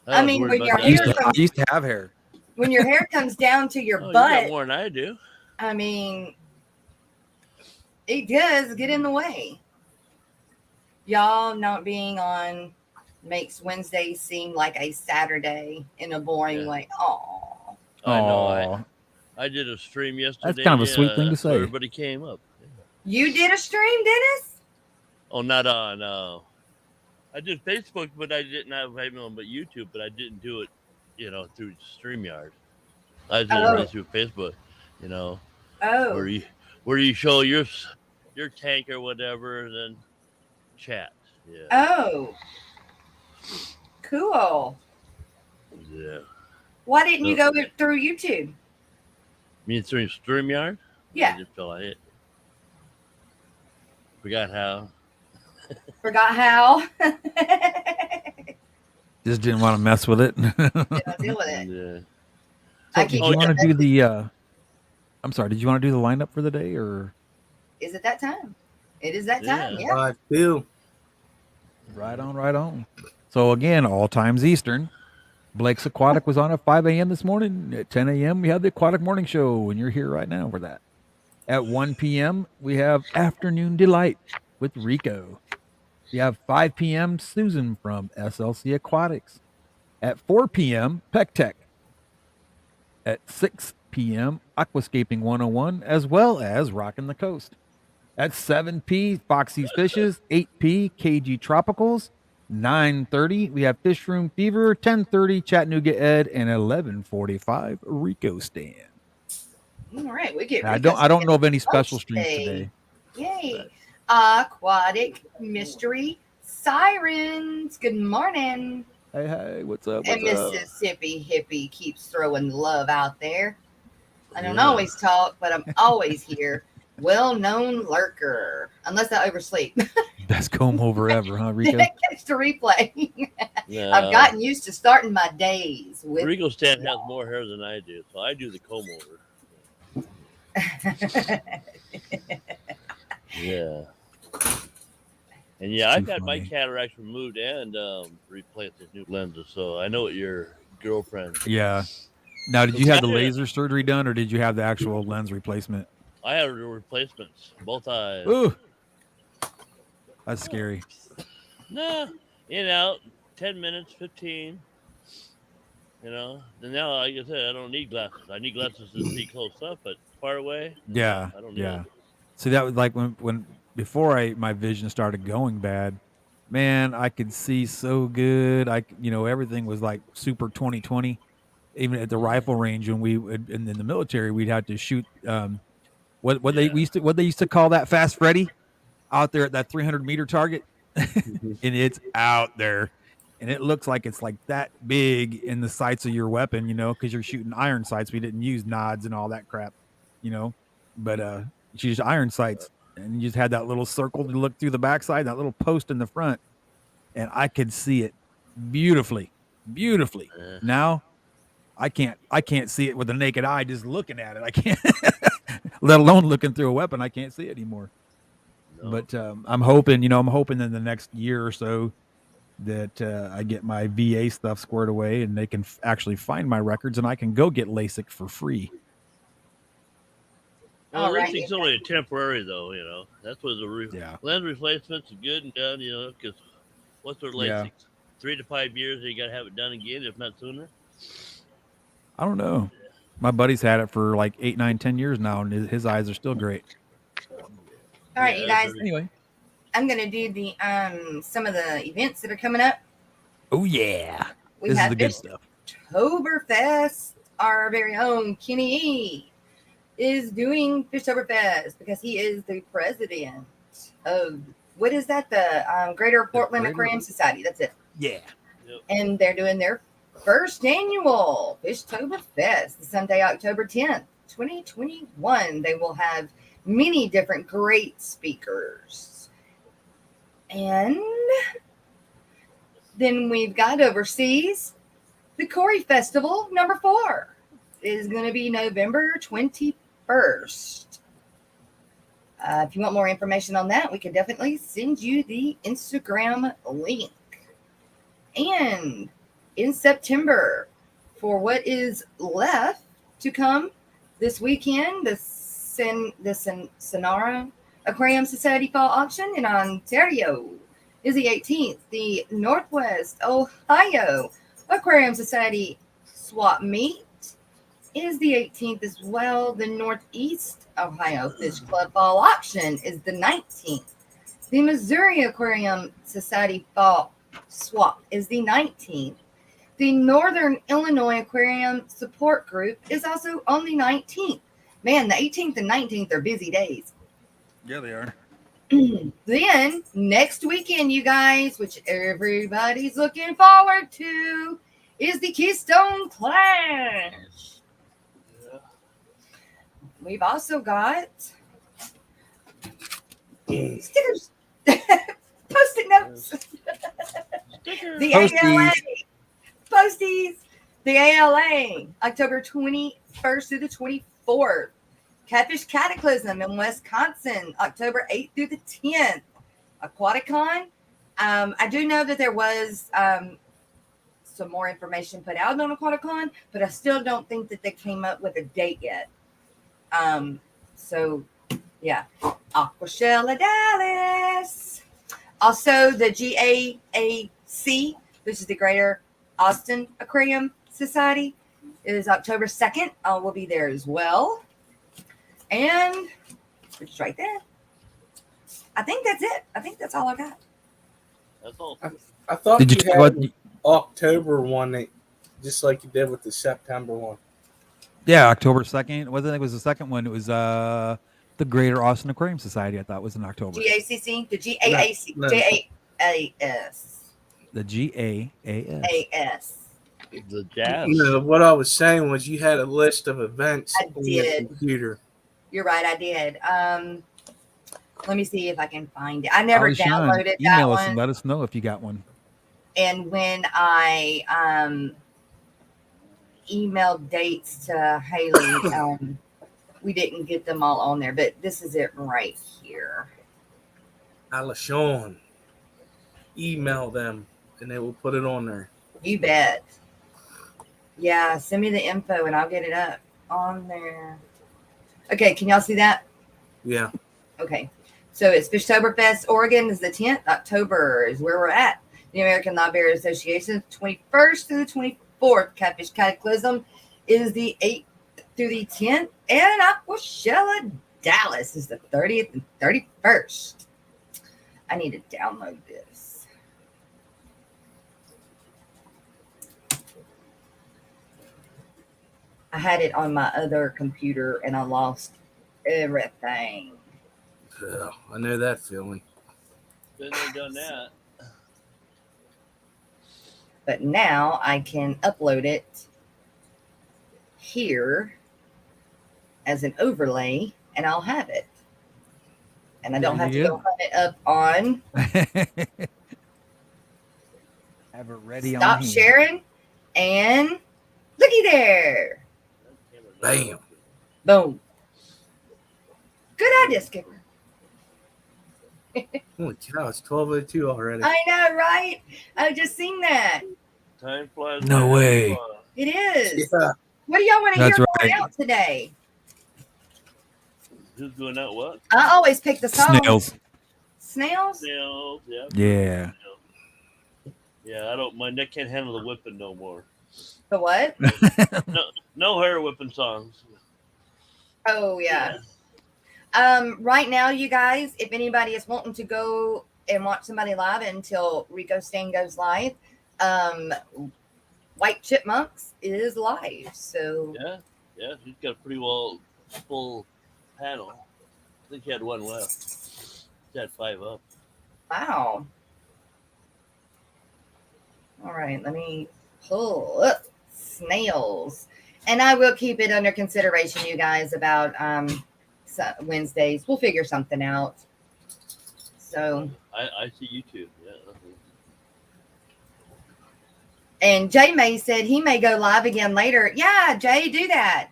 I I mean, when your I hair used to have hair. when your hair comes down to your You butt, got more than I do. I mean, it does get in the way. Y'all not being on makes Wednesday seem like a Saturday in a boring way. Oh, I know. I did a stream yesterday. That's kind of a sweet thing to so say. everybody came up. You did a stream, Dennis? Oh, not on. I did Facebook, but I didn't have but YouTube, but I didn't do it, through StreamYard. I did it right through Facebook, where you show your tank or whatever, and then chat. Yeah. Oh, cool. Yeah. Why didn't you go through YouTube? Me through StreamYard? Yeah. I just felt like it. Forgot how. Forgot how. Just didn't want to mess with it. Didn't deal with it. Yeah. So did you want to do the? I'm sorry. Did you want to do the lineup for the day, or is it that time? It is that time. Yeah. I do. Right on, right on. So again, all times Eastern. Blake's Aquatic was on at 5 a.m. this morning. At 10 a.m. we have the Aquatic Morning Show, and you're here right now for that. At 1 p.m. we have Afternoon Delight with Rico. We have 5 p.m. Susan from SLC Aquatics. At 4 p.m. Peck Tech. At 6 p.m. Aquascaping 101, as well as Rockin' the Coast. At 7 p. Foxy's Fishes. 8 p. KG Tropicals. 9:30 we have Fish Room Fever. 10:30 Chattanooga Ed, and 11:45 Rico Stand. All right, we get. I don't know of any special streams today. Yay! Aquatic Mystery Sirens. Good morning. Hey, what's up? And Mississippi Hippie keeps throwing love out there. I don't always talk, but I'm always here. Well-known lurker, unless I oversleep. Best comb over ever, huh, Rico? Did I catch the replay? No. I've gotten used to starting my days with. Rico Stan has more hair than I do, so I do the comb over. Yeah. And yeah, I've had my cataracts removed and replaced with new lenses, so I know what your girlfriend. Yeah. Now, did you have the laser surgery done, or did you have the actual lens replacement? I had replacements, both eyes. Ooh, that's scary. Nah, 10 minutes, 15. And now, like I said, I don't need glasses. I need glasses to see close up, but far away. Yeah, I don't need it. See, that was like when before my vision started going bad. Man, I could see so good. Everything was like super 20/20. Even at the rifle range, when we in the military, we'd have to shoot. They used to call that Fast Freddy out there at that 300-meter target, and it's out there, and it looks like it's like that big in the sights of your weapon, because you're shooting iron sights. We didn't use nods and all that crap, but you used iron sights, and you just had that little circle to look through the backside, that little post in the front, and I could see it beautifully. Now I can't see it with the naked eye just looking at it. I can't. Let alone looking through a weapon, I can't see it anymore. No. But I'm hoping in the next year or so that I get my VA stuff squared away and they can actually find my records and I can go get LASIK for free. Well, LASIK's only a temporary, though. That's what lens replacements are good and done, because what's their LASIK? 3 to 5 years, you got to have it done again, if not sooner. I don't know. My buddy's had it for like 8, 9, 10 years now, and his eyes are still great. All right, you guys. Anyway, I'm gonna do the some of the events that are coming up. Oh yeah, this is the good stuff. Oktoberfest. Our very own Kenny E is doing Fishtoberfest because he is the president of what is that? The Greater Portland Aquarium Society. That's it. Yeah. And they're doing their first annual Fishtoberfest, Sunday, October 10th, 2021. They will have many different great speakers. And then we've got overseas, the Corey Festival, number 4, is going to be November 21st. If you want more information on that, we can definitely send you the Instagram link. And in September, for what is left to come this weekend, the Sonora Aquarium Society Fall Auction in Ontario is the 18th. The Northwest Ohio Aquarium Society Swap Meet is the 18th as well. The Northeast Ohio Fish Club Fall Auction is the 19th. The Missouri Aquarium Society Fall Swap is the 19th. The Northern Illinois Aquarium Support Group is also on the 19th. Man, the 18th and 19th are busy days. Yeah, they are. Then next weekend, you guys, which everybody's looking forward to, is the Keystone Clash. Yeah. We've also got stickers, post-it notes, the ALA, posties, the ALA, October 21st through the 24th. Catfish Cataclysm in Wisconsin, October 8th through the 10th. Aquaticon. I do know that there was some more information put out on Aquaticon, but I still don't think that they came up with a date yet. So, yeah. Aquashella Dallas. Also, the GAAC, which is the Greater Austin Aquarium Society, is October 2nd. I will be there as well. And which is right there. I think that's it. I think that's all I got. That's all. I thought Did you you had what? October one, just like you did with the September one. Yeah, October 2nd. Wasn't it was the second one? It was the Greater Austin Aquarium Society. I thought was in October. GACC, the GAAC, No. GAAS. The GAAS. AS. The jazz. No, what I was saying was you had a list of events I on your did. computer. You're right, I did. Let me see if I can find it. I never Always shine. downloaded that Email us one. and let us know if you got one. And when I emailed dates to Haley, we didn't get them all on there, but this is it right here. Alashon. Email them and they will put it on there. You bet. Yeah, send me the info and I'll get it up on there. Okay, can y'all see that? Yeah. Okay. So it's Fishtoberfest, Oregon is the 10th. October is where we're at. The American Library Association, 21st through the 24th. Catfish Cataclysm is the 8th through the 10th. And Aquashella Dallas is the 30th and 31st. I need to download this. I had it on my other computer and I lost everything. Yeah, I know that feeling. Been there, done that. But now I can upload it here as an overlay and I'll have it. And I don't have to go hunt it up on. Have it ready on Stop hand. sharing. And looky there. Bam. Boom. Good idea, Skipper. Holy cow, it's 12:02 already. I know, right? I just seen that. Time flies. No man. way. It is. Yeah. What do y'all want to That's hear right. going out today? Who's going out? What? I always pick the song. Snails. Snails? Snails. Yeah. Yeah. Yeah. I don't. My neck can't handle the whipping no more. The what? No hair whipping songs. Oh, yeah. Right now, you guys, if anybody is wanting to go and watch somebody live until Rico Stain goes live, White Chipmunks is live. So Yeah. She's got a pretty well full panel. I think she had one left. She had 5 up. wow. All right, let me pull up Snails, and I will keep it under consideration, you guys, about Wednesdays. We'll figure something out. So, I see YouTube. Yeah. and Jay May said he may go live again later. Yeah, Jay, do that.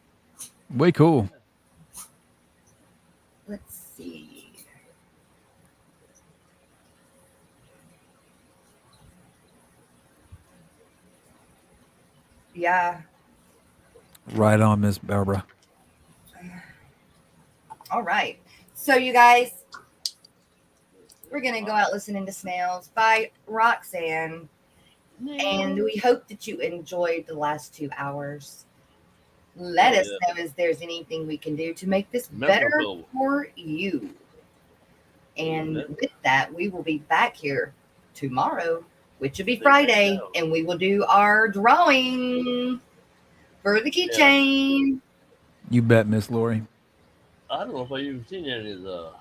Way cool. Let's see. Yeah. Right on, Miss Barbara. All right. So, you guys, we're going to go out listening to Snails by Roxanne. And we hope that you enjoyed the last 2 hours. Let us know if there's anything we can do to make this better for you. And with that, we will be back here tomorrow, which will be Friday, and we will do our drawing for the keychain. You bet, Miss Lori. I don't know if I've even seen any of the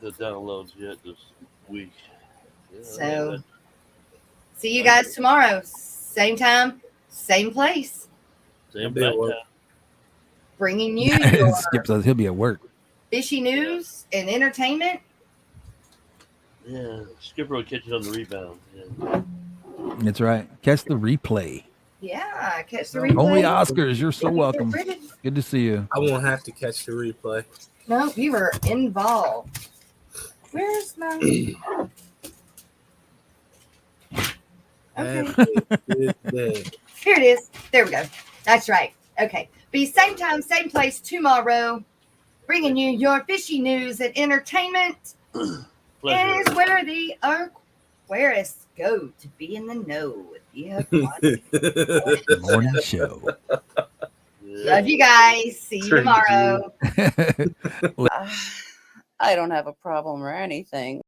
downloads yet this week. Yeah, so, see you guys tomorrow. Same time, same place. Same time. Bringing you Skip says he'll be at work. Fishy news and entertainment. Yeah, Skipper will catch it on the rebound. Yeah. That's right. Catch the replay. Yeah, catch the replay. Only Oscars. You're so welcome. Good to see you. I won't have to catch the replay. No, you were involved. Where's my... Okay. Here it is. There we go. That's right. Okay. Be same time, same place tomorrow. Bringing you your fishy news and entertainment. Is where the Aquarius go to be in the know with the Aquatic morning show. Love you guys. See you tomorrow. I don't have a problem or anything.